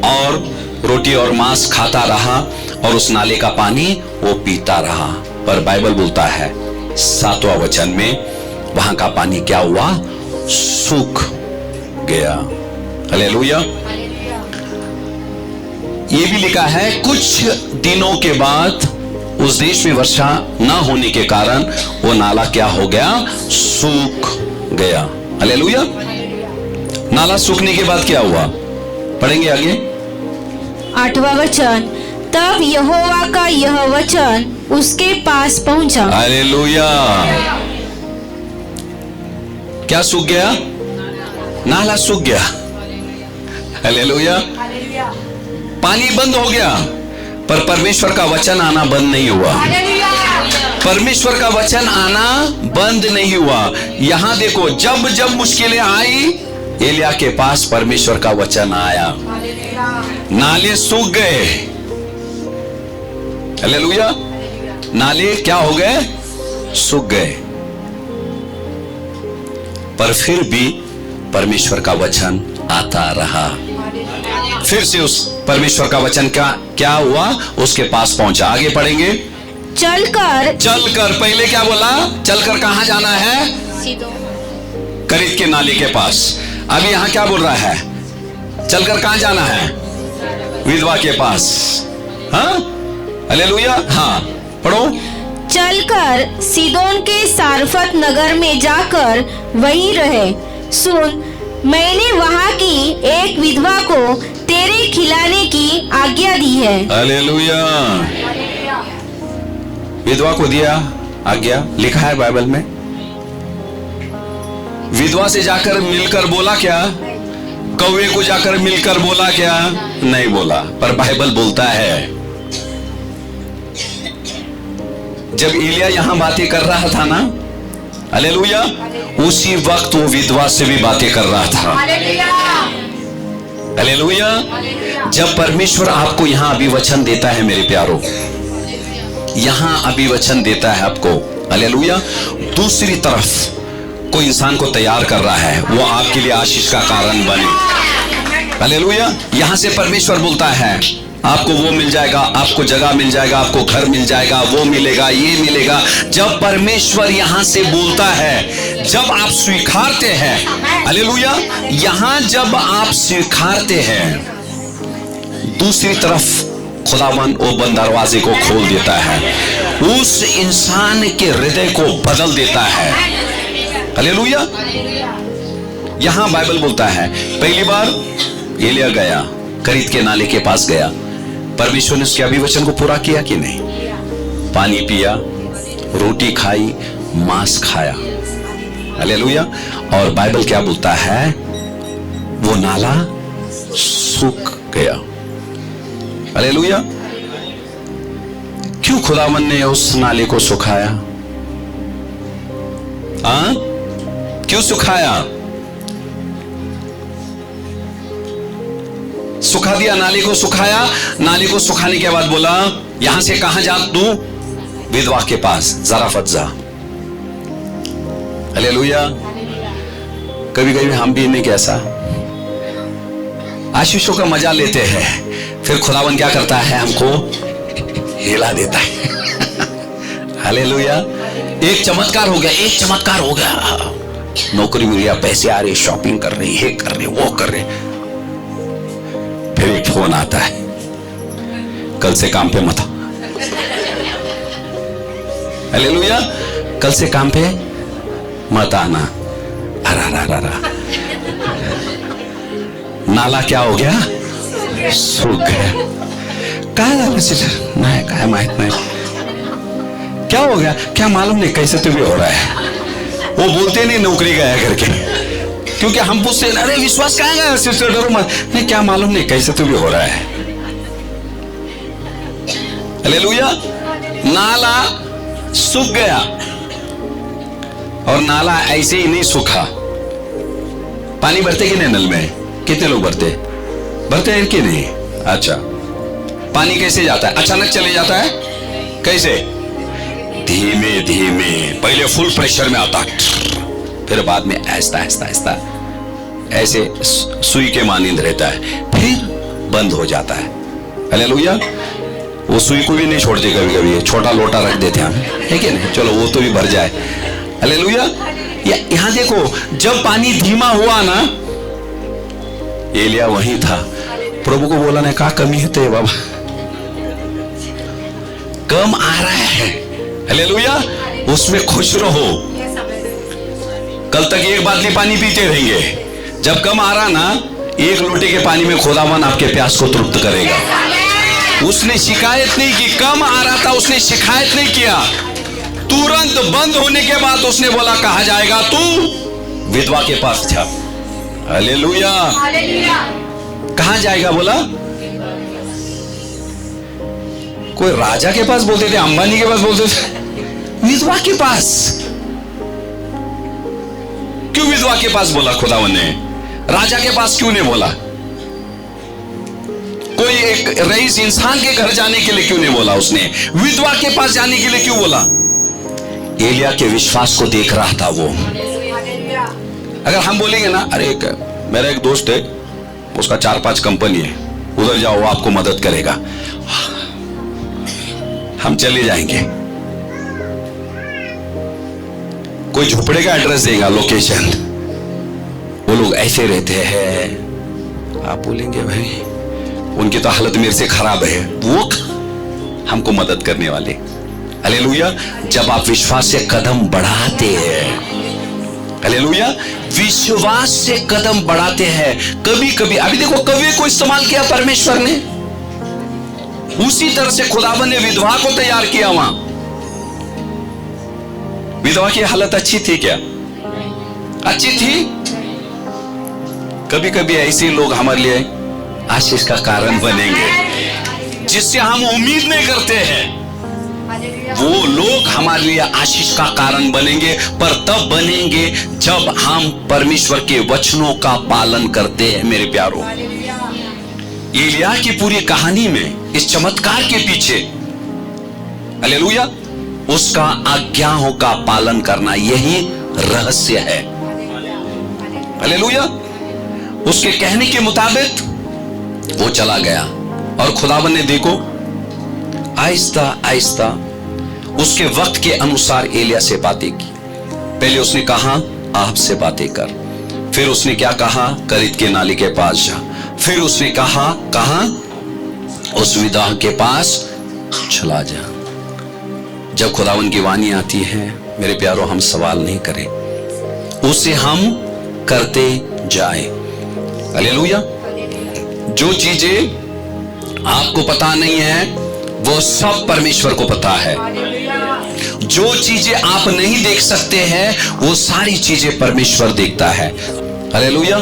[SPEAKER 1] और रोटी और मांस खाता रहा और उस नाले का पानी वो पीता रहा। पर बाइबल बोलता है 7वां वचन में, वहां का पानी क्या हुआ? सूख गया। हालेलुया। ये भी लिखा है कुछ दिनों के बाद उस देश में वर्षा न होने के कारण वो नाला क्या हो गया? सूख गया। हालेलुया। नाला सूखने के बाद क्या हुआ? पढ़ेंगे आगे।
[SPEAKER 2] 8वां वचन, तब यहोवा का यह वचन उसके पास पहुंचा।
[SPEAKER 1] हालेलुया। क्या सूख गया? नाला सूख गया। हालेलुया। पानी बंद हो गया, पर परमेश्वर का वचन आना बंद नहीं हुआ। परमेश्वर का वचन आना बंद नहीं हुआ। यहां देखो, जब जब मुश्किलें आई, एलिया के पास परमेश्वर का वचन आया, नाले सूख गए। हालेलुया। नाले क्या हो गए? सूख गए। पर फिर भी परमेश्वर का वचन आता रहा। फिर से उस परमेश्वर का वचन का क्या हुआ? उसके पास पहुंचा। आगे पढ़ेंगे। चलकर पहले क्या बोला? चलकर कहां जाना है? करीत के नाले के पास। अभी यहां क्या बोल रहा है? चलकर कहां जाना है? विधवा के पास। हाँ, हालेलुया। हाँ, पढ़ो।
[SPEAKER 2] चलकर सीदोन के सारफत नगर में जाकर वहीं रहे। सुन, मैंने वहां की एक विधवा को तेरे खिलाने की आज्ञा दी है।
[SPEAKER 1] हालेलुया। विधवा को दिया आज्ञा, लिखा है बाइबल में। विधवा से जाकर मिलकर बोला क्या? कौवे को जाकर मिलकर बोला क्या? नहीं बोला। पर बाइबल बोलता है जब एलिया यहां बातें कर रहा था ना, हालेलुया, उसी वक्त वो विधवा से भी बातें कर रहा था। हालेलुया। जब परमेश्वर आपको यहां अभिवचन देता है मेरे प्यारों, यहां अभिवचन देता है आपको, हालेलुया, दूसरी तरफ कोई इंसान को तैयार कर रहा है वो आपके लिए आशीष का कारण बने। हालेलुया। यहां से परमेश्वर बोलता है आपको वो मिल जाएगा, आपको जगह मिल जाएगा, आपको घर मिल जाएगा, वो मिलेगा, ये मिलेगा। जब परमेश्वर यहां से बोलता है, जब आप स्वीकारते हैं, हालेलुया, यहां जब आप स्वीकारते हैं, दूसरी तरफ खुदावन वो बंद दरवाजे को खोल देता है, उस इंसान के हृदय को बदल देता है। हालेलुया। यहां बाइबल बोलता है, पहली बार एलिया गया, करीत के नाले के पास गया, परमेश्वर ने उसके अभिवचन को पूरा किया कि नहीं? पानी पिया, रोटी खाई, मांस खाया। हालेलुया। और बाइबल क्या बोलता है? वो नाला सूख गया। हालेलुया। क्यों खुदावन ने उस नाले को सुखाया? क्यों सुखाया? सुखा दिया, नाले को सुखाया। नाले को सुखाने के बाद बोला, यहां से कहां जा तू? विधवा के पास, ज़राफ़त जा। हालेलुया। कभी कभी हम भी नहीं कैसा आशीषों का मजा लेते हैं, फिर खुदावन क्या करता है? हमको हिला देता है। हालेलुया। एक चमत्कार हो गया, एक चमत्कार हो गया, नौकरी मिल गया, पैसे आ रहे, शॉपिंग कर रहे, ये कर रहे, वो कर रहे। फिर एक फोन आता है, कल से काम पे मत। हालेलुया। कल से काम पे मत आना। अरा नाला क्या हो गया? सूख गया। काय माहित नहीं क्या हो गया, क्या मालूम नहीं, कैसे तो भी हो रहा है। वो बोलते नहीं नौकरी गया करके, क्योंकि हम पूछते अरे विश्वास कहाँ गया, सिस्टर डरो मत। नहीं, क्या मालूम नहीं, कैसे तो भी हो रहा है। हालेलुया। नाला सूख गया, और नाला ऐसे ही नहीं सूखा। पानी भरते कि नहीं नल में? कितने लोग भरते हैं कि नहीं? अच्छा, पानी कैसे जाता है? अचानक चले जाता है? कैसे? धीमे धीमे, पहले फुल प्रेशर में आता, फिर बाद में आहिस्ता आहिस्ता आहिस्ता ऐसे सुई के मानिंद रहता है, फिर बंद हो जाता है। हालेलुया। वो सुई को भी नहीं छोड़ते, कभी कभी छोटा लोटा रख देते हम, है कि नहीं? चलो वो तो भी भर जाए। हालेलुया। यहां देखो, जब पानी धीमा हुआ ना, एलिया वहीं था, प्रभु को बोला ने कहा कमी है तो बाबा, कम आ रहा है। हालेलुया। उसमें खुश रहो। कल तक एक बाल्टी पानी पीते रहेंगे, जब कम आ रहा ना, एक लोटे के पानी में खुदावन आपके प्यास को तृप्त करेगा। उसने शिकायत नहीं की, कम आ रहा था, उसने शिकायत नहीं किया। तुरंत बंद होने के बाद उसने बोला, कहा जाएगा तू विधवा के पास जा। हालेलुया। कहां जाएगा बोला? कोई राजा के पास बोलते थे, अंबानी के पास बोलते थे, विधवा के पास। क्यों विधवा के पास बोला खुदावन ने? राजा के पास क्यों नहीं बोला? कोई एक रईस इंसान के घर जाने के लिए क्यों नहीं बोला? उसने विधवा के पास जाने के लिए क्यों बोला? एलिया के विश्वास को देख रहा था वो। अगर हम बोलेंगे ना, अरे मेरा एक दोस्त है, उसका 4-5 कंपनी है, उधर जाओ, वो आपको मदद करेगा, हम चले जाएंगे। कोई झोपड़े का एड्रेस देगा, लोकेशन, वो लोग ऐसे रहते हैं, आप बोलेंगे भाई उनकी तो हालत मेरे से खराब है, वो हमको मदद करने वाले। हालेलुया। जब आप विश्वास से कदम बढ़ाते हैं, हालेलुया, विश्वास से कदम बढ़ाते हैं। कभी कभी, अभी देखो, कवि को इस्तेमाल किया परमेश्वर ने, उसी तरह से खुदावन ने विधवा को तैयार किया। वहां विधवा की हालत अच्छी थी क्या? अच्छी थी। कभी कभी ऐसे लोग हमारे लिए आशीष का कारण बनेंगे, जिससे हम उम्मीद नहीं करते हैं। वो लोग हमारे लिए आशीष का कारण बनेंगे, पर तब बनेंगे जब हम परमेश्वर के वचनों का पालन करते हैं। मेरे प्यारों, एलिया की पूरी कहानी में, इस चमत्कार के पीछे, हालेलुया, उसका आज्ञाओं का पालन करना, यही रहस्य है। हालेलुया। उसके कहने के मुताबिक वो चला गया, और खुदावन ने देखो आहिस्ता आहिस्ता उसके वक्त के अनुसार एलिया से बातें की। पहले उसने कहा आप से बातें कर, फिर उसने क्या कहा, करीत के नाले के पास जा, फिर उसने कहा उस विधवा के पास चला जा। जब खुदावन की वाणी आती है मेरे प्यारों, हम सवाल नहीं करें, उसे हम करते जाए। हालेलुया। जो चीजें आपको पता नहीं है वो सब परमेश्वर को पता है। जो चीजें आप नहीं देख सकते हैं वो सारी चीजें परमेश्वर देखता है। हालेलुया।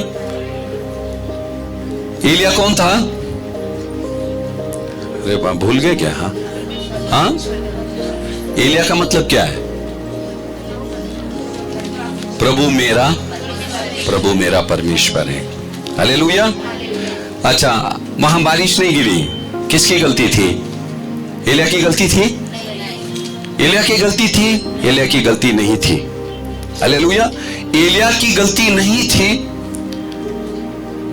[SPEAKER 1] एलिया कौन था? अरे भूल गए क्या? हाँ, एलिया का मतलब क्या है? प्रभु मेरा परमेश्वर है। हालेलुया। अच्छा, वहां बारिश नहीं गिरी, किसकी गलती थी? एलिया की गलती थी? एलिया की गलती थी? एलिया की गलती नहीं थी। हालेलुया। एलिया की गलती नहीं थी,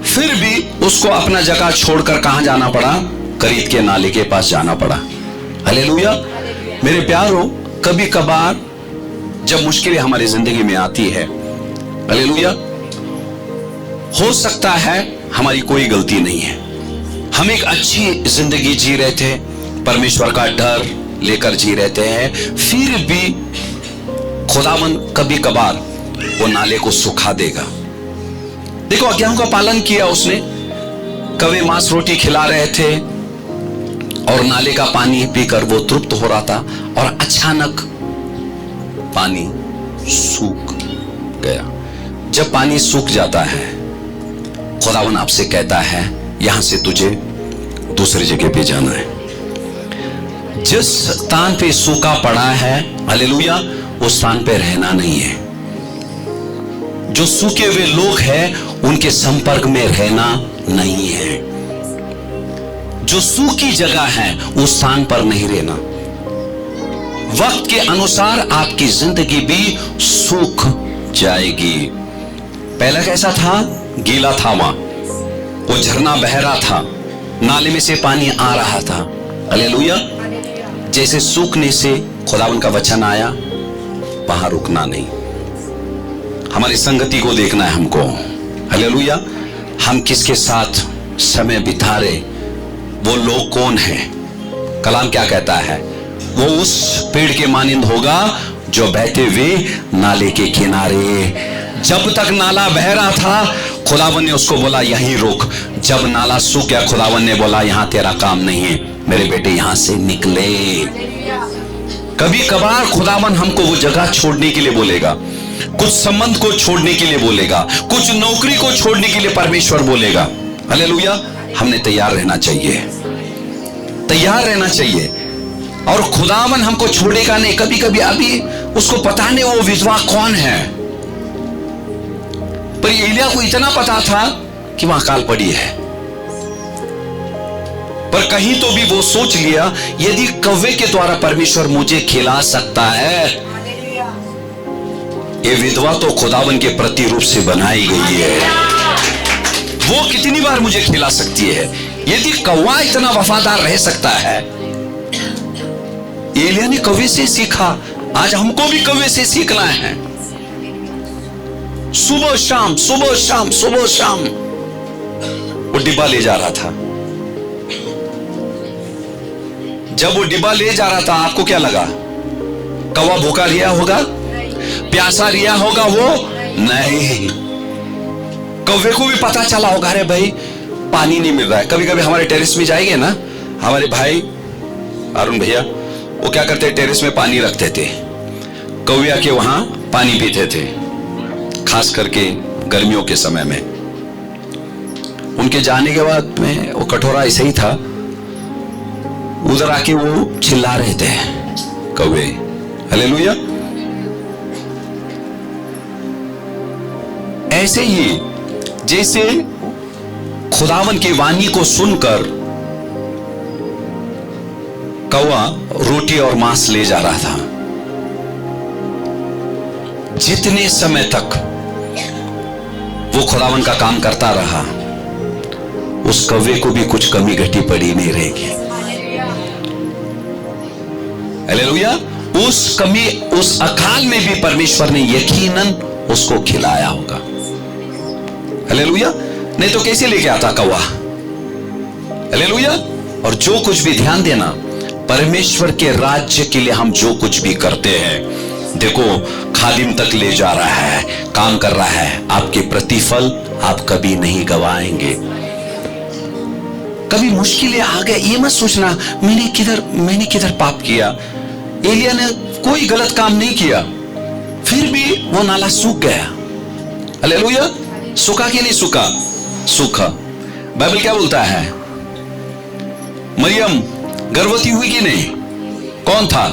[SPEAKER 1] फिर भी उसको अपना जगह छोड़कर कहां जाना पड़ा? करीत के नाले के पास जाना पड़ा। हालेलुया। मेरे प्यारों, कभी कभार जब मुश्किलें हमारी जिंदगी में आती है, हालेलुया, हो सकता है हमारी कोई गलती नहीं है, हम एक अच्छी जिंदगी जी रहे थे, परमेश्वर का डर लेकर जी रहते हैं, फिर भी खुदावन कभी कभार वो नाले को सुखा देगा। देखो, आज्ञाओं का पालन किया उसने, कौवे मांस रोटी खिला रहे थे और नाले का पानी पीकर वो तृप्त हो रहा था, और अचानक पानी सूख गया। जब पानी सूख जाता है, खुदावन आपसे कहता है यहां से तुझे दूसरी जगह पे जाना है। जिस स्थान पे सूखा पड़ा है, हालेलुया, उस स्थान पे रहना नहीं है। जो सूखे हुए लोग हैं उनके संपर्क में रहना नहीं है। जो सूखी जगह है उस स्थान पर नहीं रहना। वक्त के अनुसार आपकी जिंदगी भी सूख जाएगी। पहला कैसा था? गीला था, वहां वो झरना बह रहा था, नाले में से पानी आ रहा था। हालेलुया। जैसे सूखने से खुदावन का वचन आया, वहां रुकना नहीं। हमारी संगति को देखना है हमको। हालेलुया। हम किसके साथ समय बिता रहे, वो लोग कौन है? कलाम क्या कहता है? वो उस पेड़ के मानिंद होगा जो बहते हुए नाले के किनारे। जब तक नाला बह रहा था, खुदावन ने उसको बोला यहीं रुक। जब नाला सूख गया, खुदावन ने बोला यहां तेरा काम नहीं है, मेरे बेटे यहां से निकले। कभी कभार खुदावन हमको वो जगह छोड़ने के लिए बोलेगा, कुछ संबंध को छोड़ने के लिए बोलेगा, कुछ नौकरी को छोड़ने के लिए परमेश्वर बोलेगा। हालेलुया। हमने तैयार रहना चाहिए, तैयार रहना चाहिए। और खुदावन हमको छोड़ेगा नहीं। कभी कभी अभी उसको पता नहीं वो विधवा कौन है, पर एलिया को इतना पता था कि वहां अकाल पड़ी है। पर कहीं तो भी वो सोच लिया, यदि कौवे के द्वारा परमेश्वर मुझे खिला सकता है, ये विधवा तो खुदावन के प्रतिरूप से बनाई गई है, वो कितनी बार मुझे खिला सकती है। यदि कौवा इतना वफादार रह सकता है, एलिया ने कौवे से सीखा, आज हमको भी कौवे से सीखना है। सुबह शाम सुबह शाम सुबह शाम वो डिब्बा ले जा रहा था। जब वो डिब्बा ले जा रहा था, आपको क्या लगा? कौवा भूखा रिया होगा, प्यासा रिया होगा? वो नहीं। कौवे को भी पता चला होगा, अरे भाई पानी नहीं मिल रहा है। कभी कभी हमारे टेरेस में जाएंगे ना, हमारे भाई अरुण भैया, वो क्या करते, टेरेस में पानी रखते थे, कौवे के वहां पानी पीते थे, खास करके गर्मियों के समय में। उनके जाने के बाद में वो कटोरा ऐसे ही था, उधर आके वो चिल्ला रहे थे कौवे। हालेलुया। ऐसे ही जैसे खुदावन की वाणी को सुनकर कौवा रोटी और मांस ले जा रहा था, जितने समय तक वो खुदावन का काम करता रहा, उस कौवे को भी कुछ कमी घटी पड़ी नहीं रहेगी। हालेलुया। उस अकाल में भी परमेश्वर ने यकीनन उसको खिलाया होगा। हालेलुया। नहीं तो कैसे लेके आता कौवा। हालेलुया। और जो कुछ भी, ध्यान देना, परमेश्वर के राज्य के लिए हम जो कुछ भी करते हैं, देखो खादिम तक ले जा रहा है, काम कर रहा है, आपके प्रतिफल आप कभी नहीं गवाएंगे। कभी मुश्किलें आ गए, ये मत सोचना मैंने किधर पाप किया। एलिया ने कोई गलत काम नहीं किया, फिर भी वो नाला सूख गया। हालेलुया। सूखा कि नहीं सूखा? सूखा। बाइबल क्या बोलता है? मरियम गर्भवती हुई कि नहीं? कौन था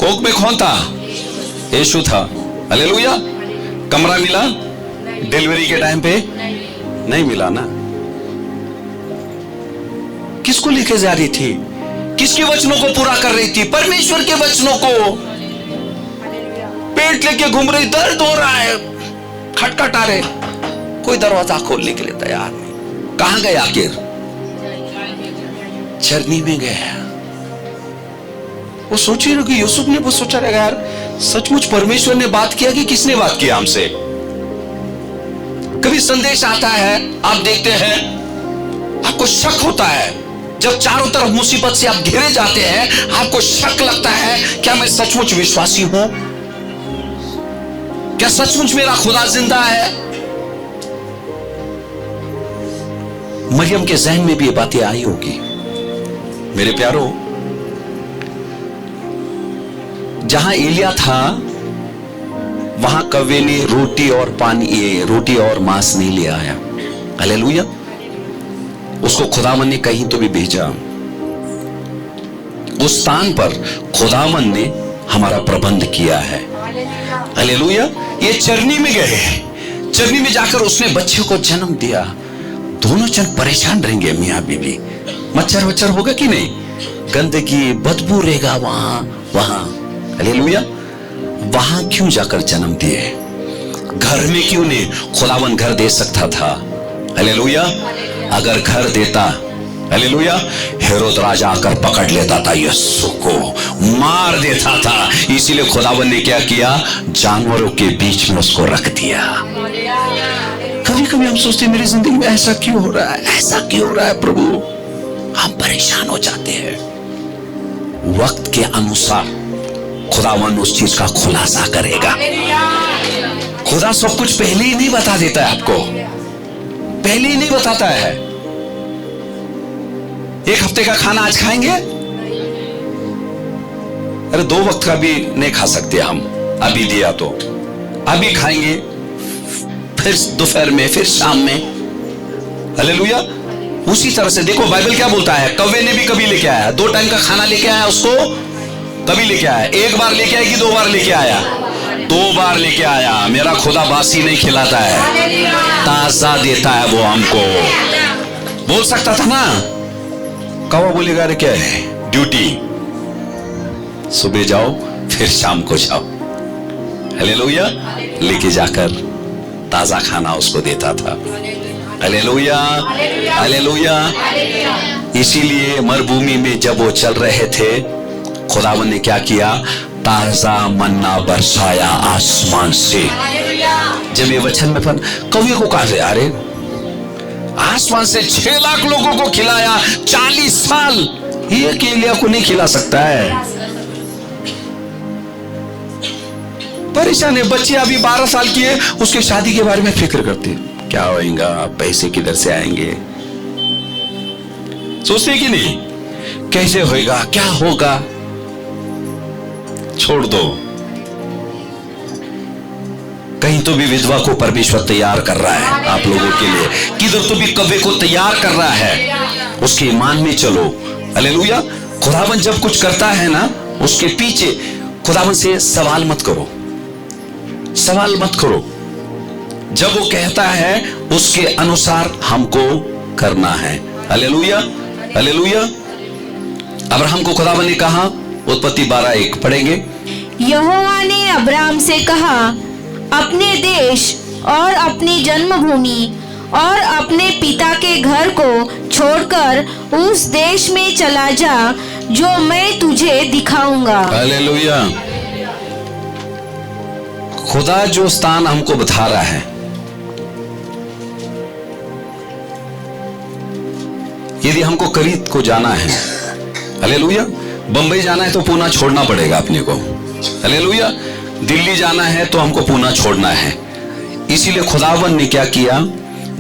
[SPEAKER 1] कोख में? कौन था? यीशु था। हालेलुया। कमरा मिला डिलीवरी के टाइम पे? नहीं मिला ना। किसको लेके जा रही थी? किसके वचनों को पूरा कर रही थी? परमेश्वर के वचनों को। पेट लेके घूम रही, दर्द हो रहा है, खटखटा रहे, कोई दरवाजा खोलने के लिए तैयार नहीं। कहां गए आखिर? चरनी में गए। वो सोच रहे कि यूसुफ ने वो सोचा रहेगा, यार सचमुच परमेश्वर ने बात किया कि किसने बात किया हमसे? कभी संदेश आता है, आप देखते हैं, आपको शक होता है। जब चारों तरफ मुसीबत से आप घिरे जाते हैं, आपको शक लगता है, क्या मैं सचमुच विश्वासी हूं? क्या सचमुच मेरा खुदा जिंदा है? मरियम के जहन में भी ये बातें आई होगी। मेरे प्यारो, जहां एलिया था वहां कौवे ने रोटी और मांस नहीं ले आया। हालेलुया। उसको खुदावन ने कहीं तो भी भेजा। उस स्थान पर खुदावन ने हमारा प्रबंध किया है। हालेलुया। ये चरनी में गए, चरनी में जाकर उसने बच्चे को जन्म दिया। दोनों जन परेशान रहेंगे, मियां बीवी। मच्छर वच्छर होगा कि नहीं? गंदगी बदबू रहेगा वहां। हालेलुया। वहां क्यों जाकर जन्म दिए? घर में क्यों नहीं? खुदावन घर दे सकता था। हालेलुया। अगर घर देता, हालेलुया, हेरोद राजा आकर पकड़ लेता था, यीशु को मार देता था। इसीलिए खुदावन ने क्या किया? जानवरों के बीच में उसको रख दिया। कभी कभी हम सोचते हैं मेरी जिंदगी में ऐसा क्यों हो रहा है, ऐसा क्यों हो रहा है प्रभु? हम परेशान हो जाते हैं। वक्त के अनुसार खुदावन उस चीज का खुलासा करेगा। खुदा सब कुछ पहले ही नहीं बता देता है आपको, पहले ही नहीं बताता है। एक हफ्ते का खाना आज खाएंगे? अरे 2 वक्त का भी नहीं खा सकते हम। अभी दिया तो अभी खाएंगे, फिर दोपहर में, फिर शाम में। हालेलुया। उसी तरह से देखो बाइबल क्या बोलता है। कौवे ने भी कभी लेके आया, 2 टाइम का खाना लेके आया, उसको कभी लेके आया। 1 बार लेके आया कि 2 बार लेके आया? 2 बार लेके आया। मेरा खुदा बासी नहीं खिलाता है, ताजा देता है वो हमको। बोल सकता था ना, कौवा बोलेगा अरे क्या है ड्यूटी, सुबह जाओ फिर शाम को जाओ। हालेलुया। लेके जाकर ताजा खाना उसको देता था। हालेलुया। हालेलुया। इसीलिए मरुभूमि में जब वो चल रहे थे, खुदावन ने क्या किया? ताजा मन्ना बरसाया आसमान से। जब ये वचन में कौवे को कहा से, अरे आसमान से 6 लाख लोगों को खिलाया 40 साल, ये एलिया को नहीं खिला सकता है। परेशान है। बच्चे अभी 12 साल की है, उसके शादी के बारे में फिक्र करते, क्या होगा, पैसे किधर से आएंगे, सोचते कि नहीं कैसे होएगा, क्या होगा। छोड़ दो। कहीं तो भी विधवा को परमेश्वर तैयार कर रहा है आप लोगों के लिए, किधर तो भी कौवे को तैयार कर रहा है। उसके ईमान में चलो। हालेलुया। खुदावन जब कुछ करता है ना, उसके पीछे खुदावन से सवाल मत करो, सवाल मत करो। जब वो कहता है उसके अनुसार हमको करना है। हालेलुया। हालेलुया। अब्राहम को खुदावन ने कहा, उत्पत्ति 12:1 पढ़ेंगे।
[SPEAKER 2] यहोवा ने अब्राहम से कहा, अपने देश और अपनी जन्मभूमि और अपने पिता के घर को छोड़कर उस देश में चला जा जो मैं तुझे दिखाऊंगा।
[SPEAKER 1] हालेलुया। खुदा जो स्थान हमको बता रहा है, यदि हमको करीत को जाना है, हालेलुया, बंबई जाना है तो पूना छोड़ना पड़ेगा अपने को, हालेलुया, दिल्ली जाना है तो हमको पूना छोड़ना है। इसीलिए खुदावन ने क्या किया,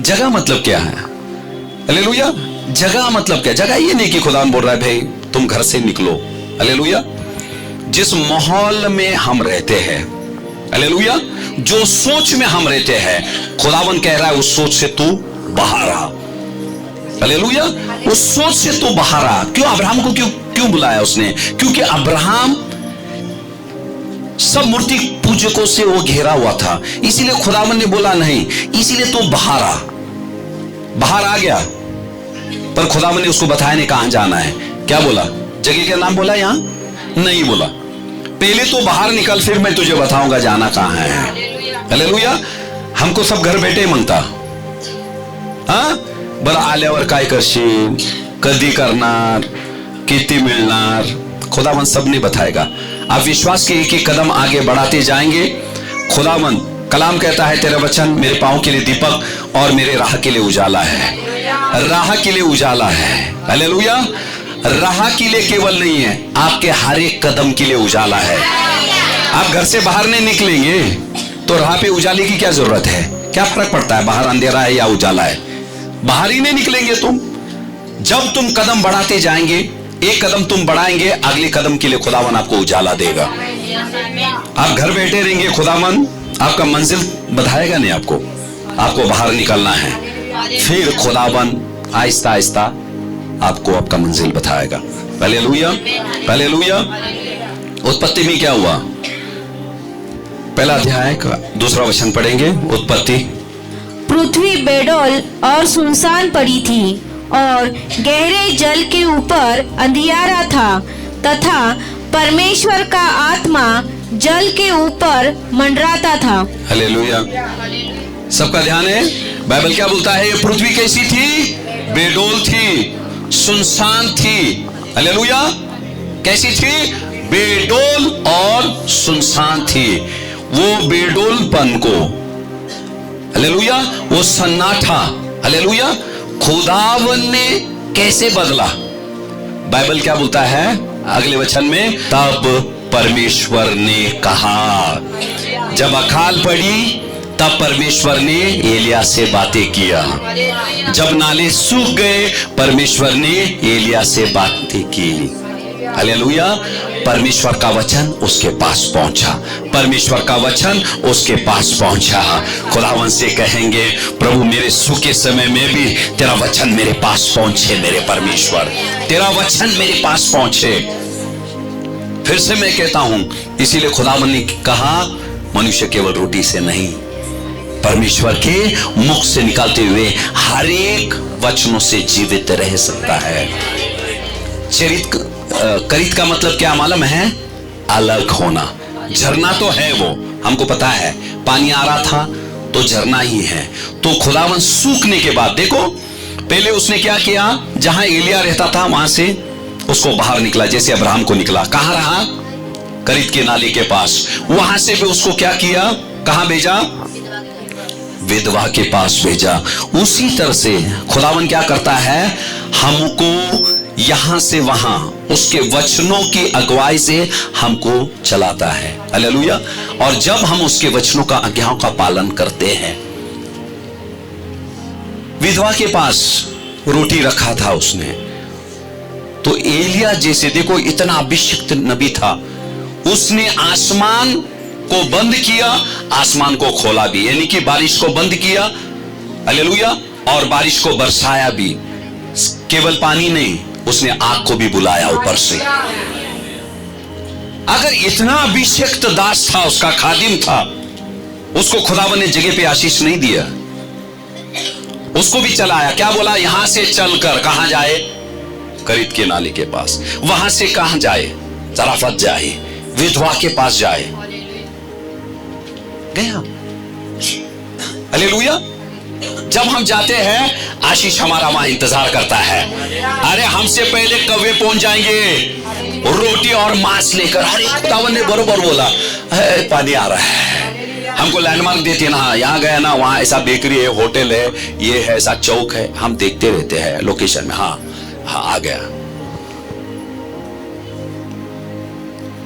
[SPEAKER 1] जगह मतलब क्या है, हालेलुया, जगह मतलब क्या, जगह ये नहीं कि खुदावन बोल रहा है भाई तुम घर से निकलो, हालेलुया, जिस माहौल में हम रहते हैं, हालेलुया, जो सोच में हम रहते हैं, खुदावन कह रहा है उस सोच से तू बाहर आ, हालेलुया, उस सोच से तू बाहर आ। क्यों अब्राहम को क्यों बुलाया उसने, क्योंकि अब्राहम सब मूर्ति पूजकों से वो घेरा हुआ था, इसीलिए खुदावन ने बोला नहीं, इसीलिए तू बाहर आ गया। पर खुदावन ने उसको बताया नहीं कहां जाना है, क्या बोला, जगह का नाम बोला, यहां नहीं बोला, पहले तो बाहर निकल फिर मैं तुझे बताऊंगा जाना कहां है। हालेलुया। हमको सब घर बैठे मांगता, हाँ, बरं आल्यावर काय करशील, कधी करणार, किती मिळणार, खुदावन सब नहीं बताएगा। आप विश्वास के एक एक कदम आगे बढ़ाते जाएंगे। खुदावन कलाम कहता है तेरा वचन मेरे पांव के लिए दीपक और मेरे राह के लिए उजाला है, राह के लिए उजाला है, हालेलुया, राह के लिए केवल नहीं है, आपके हर एक कदम के लिए उजाला है। आप घर से बाहर नहीं निकलेंगे तो राह पे उजाले की क्या जरूरत है, क्या फर्क पड़ता है बाहर अंधेरा है या उजाला है, बाहर ही नहीं निकलेंगे तुम। जब तुम कदम बढ़ाते जाएंगे, एक कदम तुम बढ़ाएंगे, अगले कदम के लिए खुदावन आपको उजाला देगा। आप घर बैठे रहेंगे, खुदावन आपका मंजिल बताएगा नहीं, आपको बाहर निकलना है, फिर खुदावन आहिस्ता आहिस्ता आपको आपका मंजिल बताएगा। Hallelujah, hallelujah. उत्पत्ति में क्या हुआ, पहला अध्याय का दूसरा वचन पढ़ेंगे। उत्पत्ति,
[SPEAKER 2] पृथ्वी बेडौल और सुनसान पड़ी थी और गहरे जल के ऊपर अंधियारा था तथा परमेश्वर का आत्मा जल के ऊपर मंडराता था।
[SPEAKER 1] हालेलुया। सबका ध्यान है, बाइबल क्या बोलता है, पृथ्वी कैसी थी, बेडौल थी, सुनसान थी, हालेलुया, कैसी थी, बेडौल और सुनसान थी। वो बेडौलपन को, हालेलुया, वो सन्नाटा, हालेलुया, खुदावन ने कैसे बदला, बाइबल क्या बोलता है अगले वचन में, तब परमेश्वर ने कहा, जब अकाल पड़ी तब परमेश्वर ने एलिया से बातें किया, जब नाले सूख गए परमेश्वर ने एलिया से बातें की, हालेलुया, परमेश्वर का वचन उसके पास पहुंचा, परमेश्वर का वचन उसके पास पहुंचा। खुदावन से कहेंगे प्रभु मेरे सूखे समय में भी तेरा वचन मेरे पास पहुंचे, मेरे परमेश्वर तेरा वचन मेरे पास पहुंचे। फिर से मैं कहता हूं, इसीलिए खुदावन ने कहा मनुष्य केवल रोटी से नहीं, परमेश्वर के मुख से निकलते हुए हर एक वचनों से जीवित रह सकता है। करीत का मतलब क्या मालूम है, अलग होना। झरना तो है, वो हमको पता है, पानी आ रहा था तो झरना ही है। तो खुदावन सूखने के बाद देखो, पहले उसने क्या किया, जहां एलिया रहता था वहां से उसको बाहर निकला, जैसे अब्राहम को निकला, कहां रहा, करीत के नाले के पास, वहां से भी उसको क्या किया, कहां भेजा, विधवा के पास भेजा। उसी तरह से खुदावन क्या करता है, हमको यहां से वहां उसके वचनों की अगुवाई से हमको चलाता है, हालेलुया। और जब हम उसके वचनों का, आज्ञाओं का पालन करते हैं, विधवा के पास रोटी रखा था उसने, तो एलिया जैसे देखो इतना अभिषिक्त नबी था, उसने आसमान को बंद किया, आसमान को खोला भी, यानी कि बारिश को बंद किया, हालेलुया, और बारिश को बरसाया भी। केवल पानी नहीं, उसने आग को भी बुलाया ऊपर से। अगर इतना अभिषिक्त दास था, उसका खादिम था, उसको खुदावन ने जगह पे आशीष नहीं दिया, उसको भी चलाया। क्या बोला, यहां से चलकर कहां जाए, करीत के नाले के पास। वहां से कहां जाए, जराफत जाए, विधवा के पास जाए, गया। हालेलुया। जब हम जाते हैं, आशीष हमारा वहां इंतजार करता है। अरे हमसे पहले कौवे पहुंच जाएंगे रोटी और मांस लेकर। अरे खुदावन ने बरोबर बोला, पानी आ रहा है। हमको लैंडमार्क देती है ना, यहाँ गया ना, वहां ऐसा बेकरी है, होटल है, ये है, ऐसा चौक है, हम देखते रहते हैं लोकेशन में। हाँ हाँ आ गया।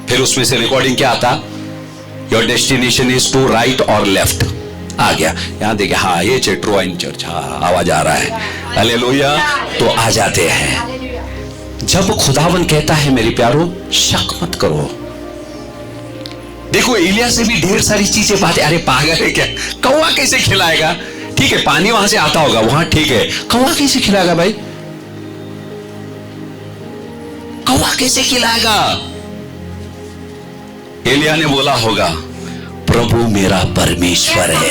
[SPEAKER 1] फिर उसमें से रिकॉर्डिंग क्या आता, your destination is to right और लेफ्ट, आ गया। यहां देखिए, हाँ ये चेट्रोइन चर्च, हाँ आवाज आ रहा है, हालेलुया। तो आ जाते हैं। जब खुदावन कहता है मेरे प्यारो शक मत करो। देखो एलिया से भी ढेर सारी चीजें बातें, अरे पागल है क्या, कौवा कैसे खिलाएगा? ठीक है पानी वहां से आता होगा, वहां ठीक है, कौवा कैसे खिलाएगा भाई? कौवा कैसे खिलाएगा? एलिया ने बोला होगा प्रभु मेरा परमेश्वर है।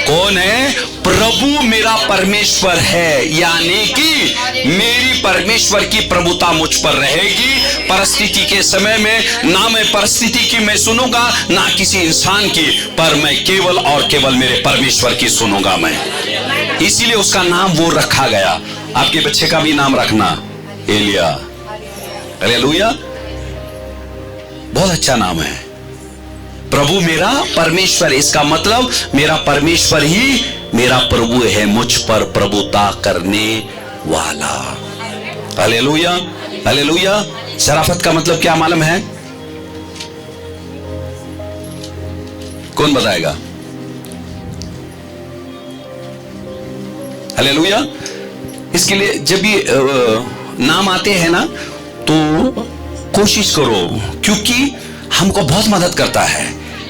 [SPEAKER 1] कौन है? प्रभु मेरा परमेश्वर है, यानी कि मेरी परमेश्वर की प्रभुता मुझ पर रहेगी। परिस्थिति के समय में ना मैं परिस्थिति की मैं सुनूंगा, ना किसी इंसान की, पर मैं केवल और केवल मेरे परमेश्वर की सुनूंगा मैं। इसीलिए उसका नाम वो रखा गया। आपके बच्चे का भी नाम रखना एलिया। हालेलुया, बहुत अच्छा नाम है। प्रभु मेरा परमेश्वर, इसका मतलब मेरा परमेश्वर ही मेरा प्रभु है, मुझ पर प्रभुता करने वाला। Hallelujah hallelujah. शराफत का मतलब क्या मालूम है? कौन बताएगा? हालेलुया। इसके लिए जब ये नाम आते हैं ना, तो कोशिश करो, क्योंकि हमको बहुत मदद करता है।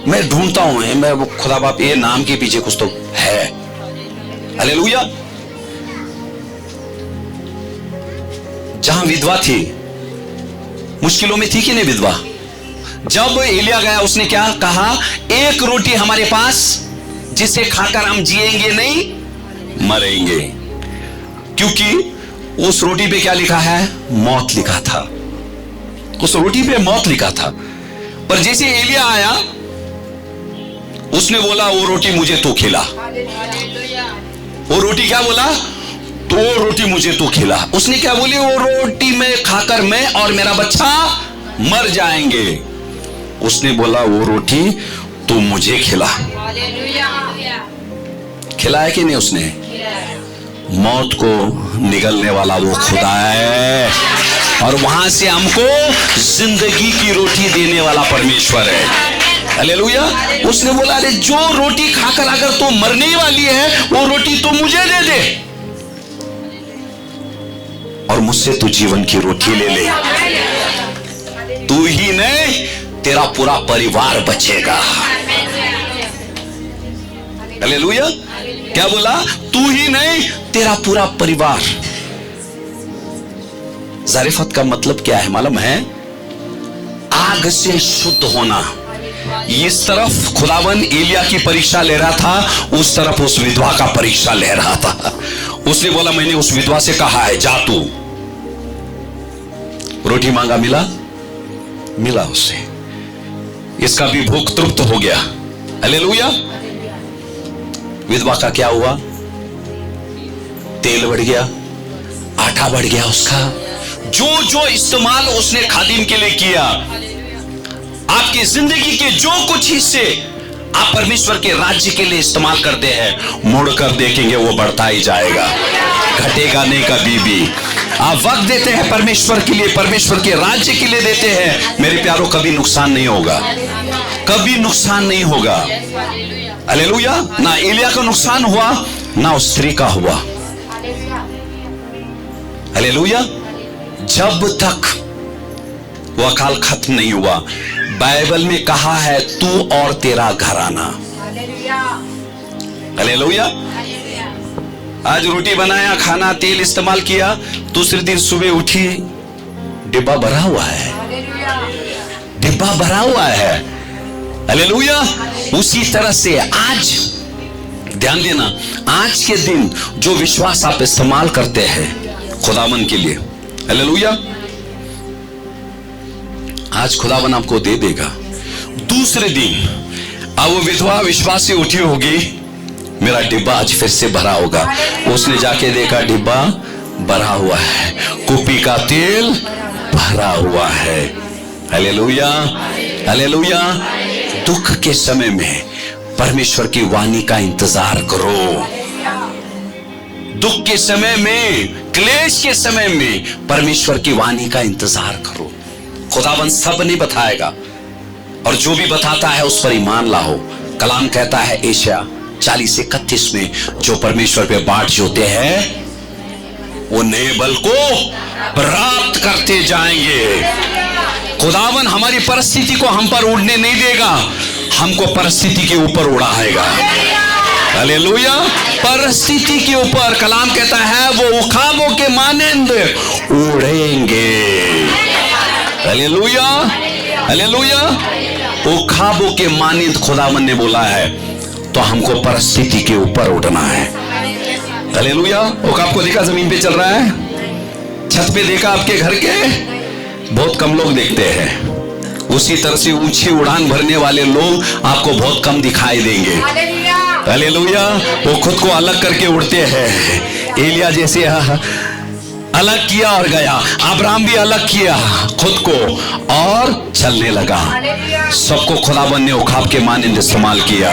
[SPEAKER 1] मैं ढूंढता हूं, मैं खुदा बाप ये नाम के पीछे कुछ तो है। हालेलुया। जहां विधवा थी, मुश्किलों में थी कि नहीं विधवा? जब एलिया गया, उसने क्या कहा? एक रोटी हमारे पास जिसे खाकर हम जिएंगे नहीं मरेंगे। क्योंकि उस रोटी पे क्या लिखा है? मौत लिखा था। उस रोटी पे मौत लिखा था। पर जैसे एलिया आया, उसने बोला वो रोटी मुझे तू खिला। वो रोटी क्या बोला? तो वो रोटी मुझे तू खिला। उसने क्या बोली? वो रोटी में खाकर मैं और मेरा बच्चा मर जाएंगे। उसने बोला वो रोटी तू मुझे खिला। खिलाया कि नहीं उसने? मौत को निगलने वाला वो खुदा है, और वहां से हमको जिंदगी की रोटी देने वाला परमेश्वर है। हालेलुया। उसने बोला अरे जो रोटी खाकर अगर तू मरने वाली है, वो रोटी तू मुझे दे दे, और मुझसे तू जीवन की रोटी ले ले। तू ही नहीं, तेरा पूरा परिवार बचेगा। हालेलुया। क्या बोला? तू ही नहीं, तेरा पूरा परिवार। जारिफत का मतलब क्या है मालूम है? आग से शुद्ध होना। इस तरफ खुदावन एलिया की परीक्षा ले रहा था, उस तरफ उस विधवा का परीक्षा ले रहा था। उसने बोला मैंने उस विधवा से कहा है जा तू। रोटी मांगा, मिला? मिला उसे। इसका भी भूख तृप्त हो गया। हालेलुया। विधवा का क्या हुआ? तेल बढ़ गया, आटा बढ़ गया उसका। जो जो इस्तेमाल उसने खादिम के लिए किया, आपकी जिंदगी के जो कुछ हिस्से आप परमेश्वर के राज्य के लिए इस्तेमाल करते हैं, मुड़कर देखेंगे वो बढ़ता ही जाएगा, घटेगा नहीं कभी भी। आप वक्त देते हैं परमेश्वर के लिए, परमेश्वर के राज्य के लिए देते हैं, मेरे प्यारों कभी नुकसान नहीं होगा, कभी नुकसान नहीं होगा। हालेलुया। ना एलिया का नुकसान हुआ, ना उस स्त्री का हुआ। हालेलुया। जब तक वो अकाल खत्म नहीं हुआ, बाइबल में कहा है तू और तेरा घराना। हालेलुया। आज रोटी बनाया, खाना, तेल इस्तेमाल किया, दूसरे दिन सुबह उठी, डिब्बा भरा हुआ है, डिब्बा भरा हुआ है। हालेलुया। उसी तरह से आज ध्यान देना, आज के दिन जो विश्वास आप इस्तेमाल करते हैं खुदावन के लिए, हालेलुया, आज खुदावन आपको दे देगा। दूसरे दिन अब वो विधवा विश्वास से उठी होगी, मेरा डिब्बा आज फिर से भरा होगा। उसने जाके देखा डिब्बा भरा हुआ है, कुपी का तेल भरा हुआ है। Hallelujah, hallelujah. दुख के समय में परमेश्वर की वाणी का इंतजार करो। दुख के समय में, क्लेश के समय में परमेश्वर की वाणी का इंतजार करो। खुदावन सब नहीं बताएगा, और जो भी बताता है उस पर ईमान लाओ। कलाम कहता है एशिया 40:31 में, जो परमेश्वर पे बाट जोते हैं वो नए बल को प्राप्त करते जाएंगे। खुदावन हमारी परिस्थिति को हम पर उड़ने नहीं देगा, हमको परिस्थिति के ऊपर उड़ाएगा। हालेलुया। परिस्थिति के ऊपर कलाम कहता है वो उखाबों के मानंद उड़ेंगे। Hallelujah, hallelujah. उखाबों के मानंद खुदावन ने बोला है, तो हमको परिस्थिति के ऊपर उड़ना है। हालेलुया। उखाब को देखा जमीन पे चल रहा है, छत पे देखा आपके घर के, बहुत कम लोग देखते हैं। उसी तरह से ऊंची उड़ान भरने वाले लोग आपको बहुत कम दिखाई देंगे। हालेलुया। वो खुद को अलग करके उड़ते हैं। एलिया जैसे अलग किया और गया, अब्राहम भी अलग किया खुद को और चलने लगा। सबको खुदावन ने उखाब के मानंद इस्तेमाल किया।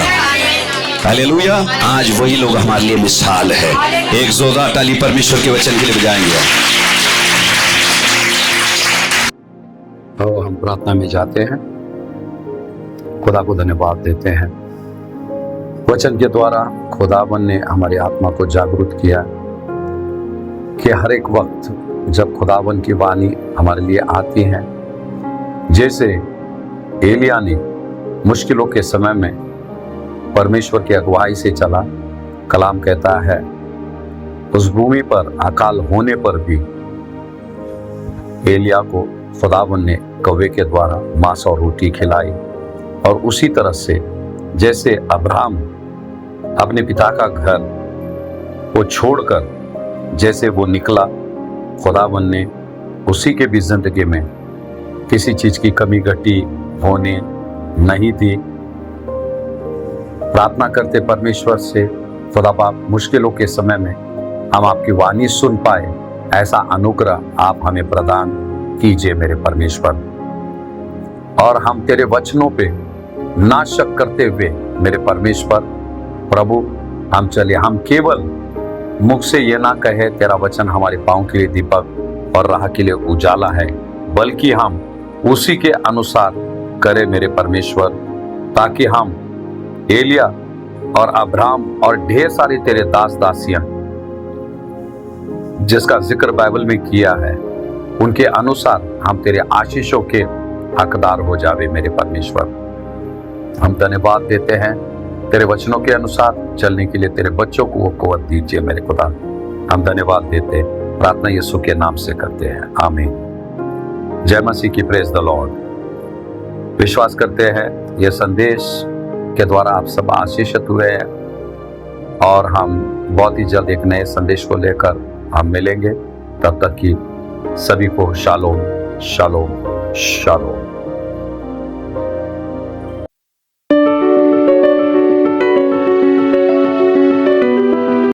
[SPEAKER 1] हालेलुया। आज वही लोग हमारे लिए मिसाल है। एक जोरदार ताली परमेश्वर के वचन के लिए बजाएंगे।
[SPEAKER 3] तो हम प्रार्थना में जाते हैं, खुदा को धन्यवाद देते हैं। वचन के द्वारा खुदावन ने हमारी आत्मा को जागरूक किया कि हर एक वक्त जब खुदावन की वाणी हमारे लिए आती है, जैसे एलिया ने मुश्किलों के समय में परमेश्वर की अगुवाई से चला। कलाम कहता है उस भूमि पर अकाल होने पर भी एलिया को खुदावन ने कौवे के द्वारा मांस और रोटी खिलाई। और उसी तरह से जैसे अब्राहम अपने पिता का घर वो छोड़कर जैसे वो निकला, खुदावन ने उसी के भी जिंदगी में किसी चीज की कमी घटी होने नहीं दी। प्रार्थना करते परमेश्वर से, खुदा बाप मुश्किलों के समय में हम आपकी वाणी सुन पाए, ऐसा अनुग्रह आप हमें प्रदान कीजिए मेरे परमेश्वर। और हम तेरे वचनों पे ना शक करते हुए मेरे परमेश्वर प्रभु हम चले, हम केवल मुख से ये ना कहे तेरा वचन हमारे पांव के लिए दीपक और राह के लिए उजाला है, बल्कि हम उसी के अनुसार करें मेरे परमेश्वर, ताकि हम एलिया और अब्राहम और ढेर सारी तेरे दास दासियां जिसका जिक्र बाइबल में किया है, उनके अनुसार हम तेरे आशीषों के हकदार हो जावे मेरे परमेश्वर। हम धन्यवाद देते हैं, तेरे वचनों के अनुसार चलने के लिए तेरे बच्चों को वो कुव्वत दीजिए मेरे खुदा। हम धन्यवाद देते, प्रार्थना यीशु के नाम से करते हैं, आमीन। जय मसीह की, प्रेज द लॉर्ड। विश्वास करते हैं यह संदेश के द्वारा आप सब आशीषित हुए हैं, और हम बहुत ही जल्द एक नए संदेश को लेकर हम मिलेंगे। तब तक की सभी को शालोम शालोम शालोम।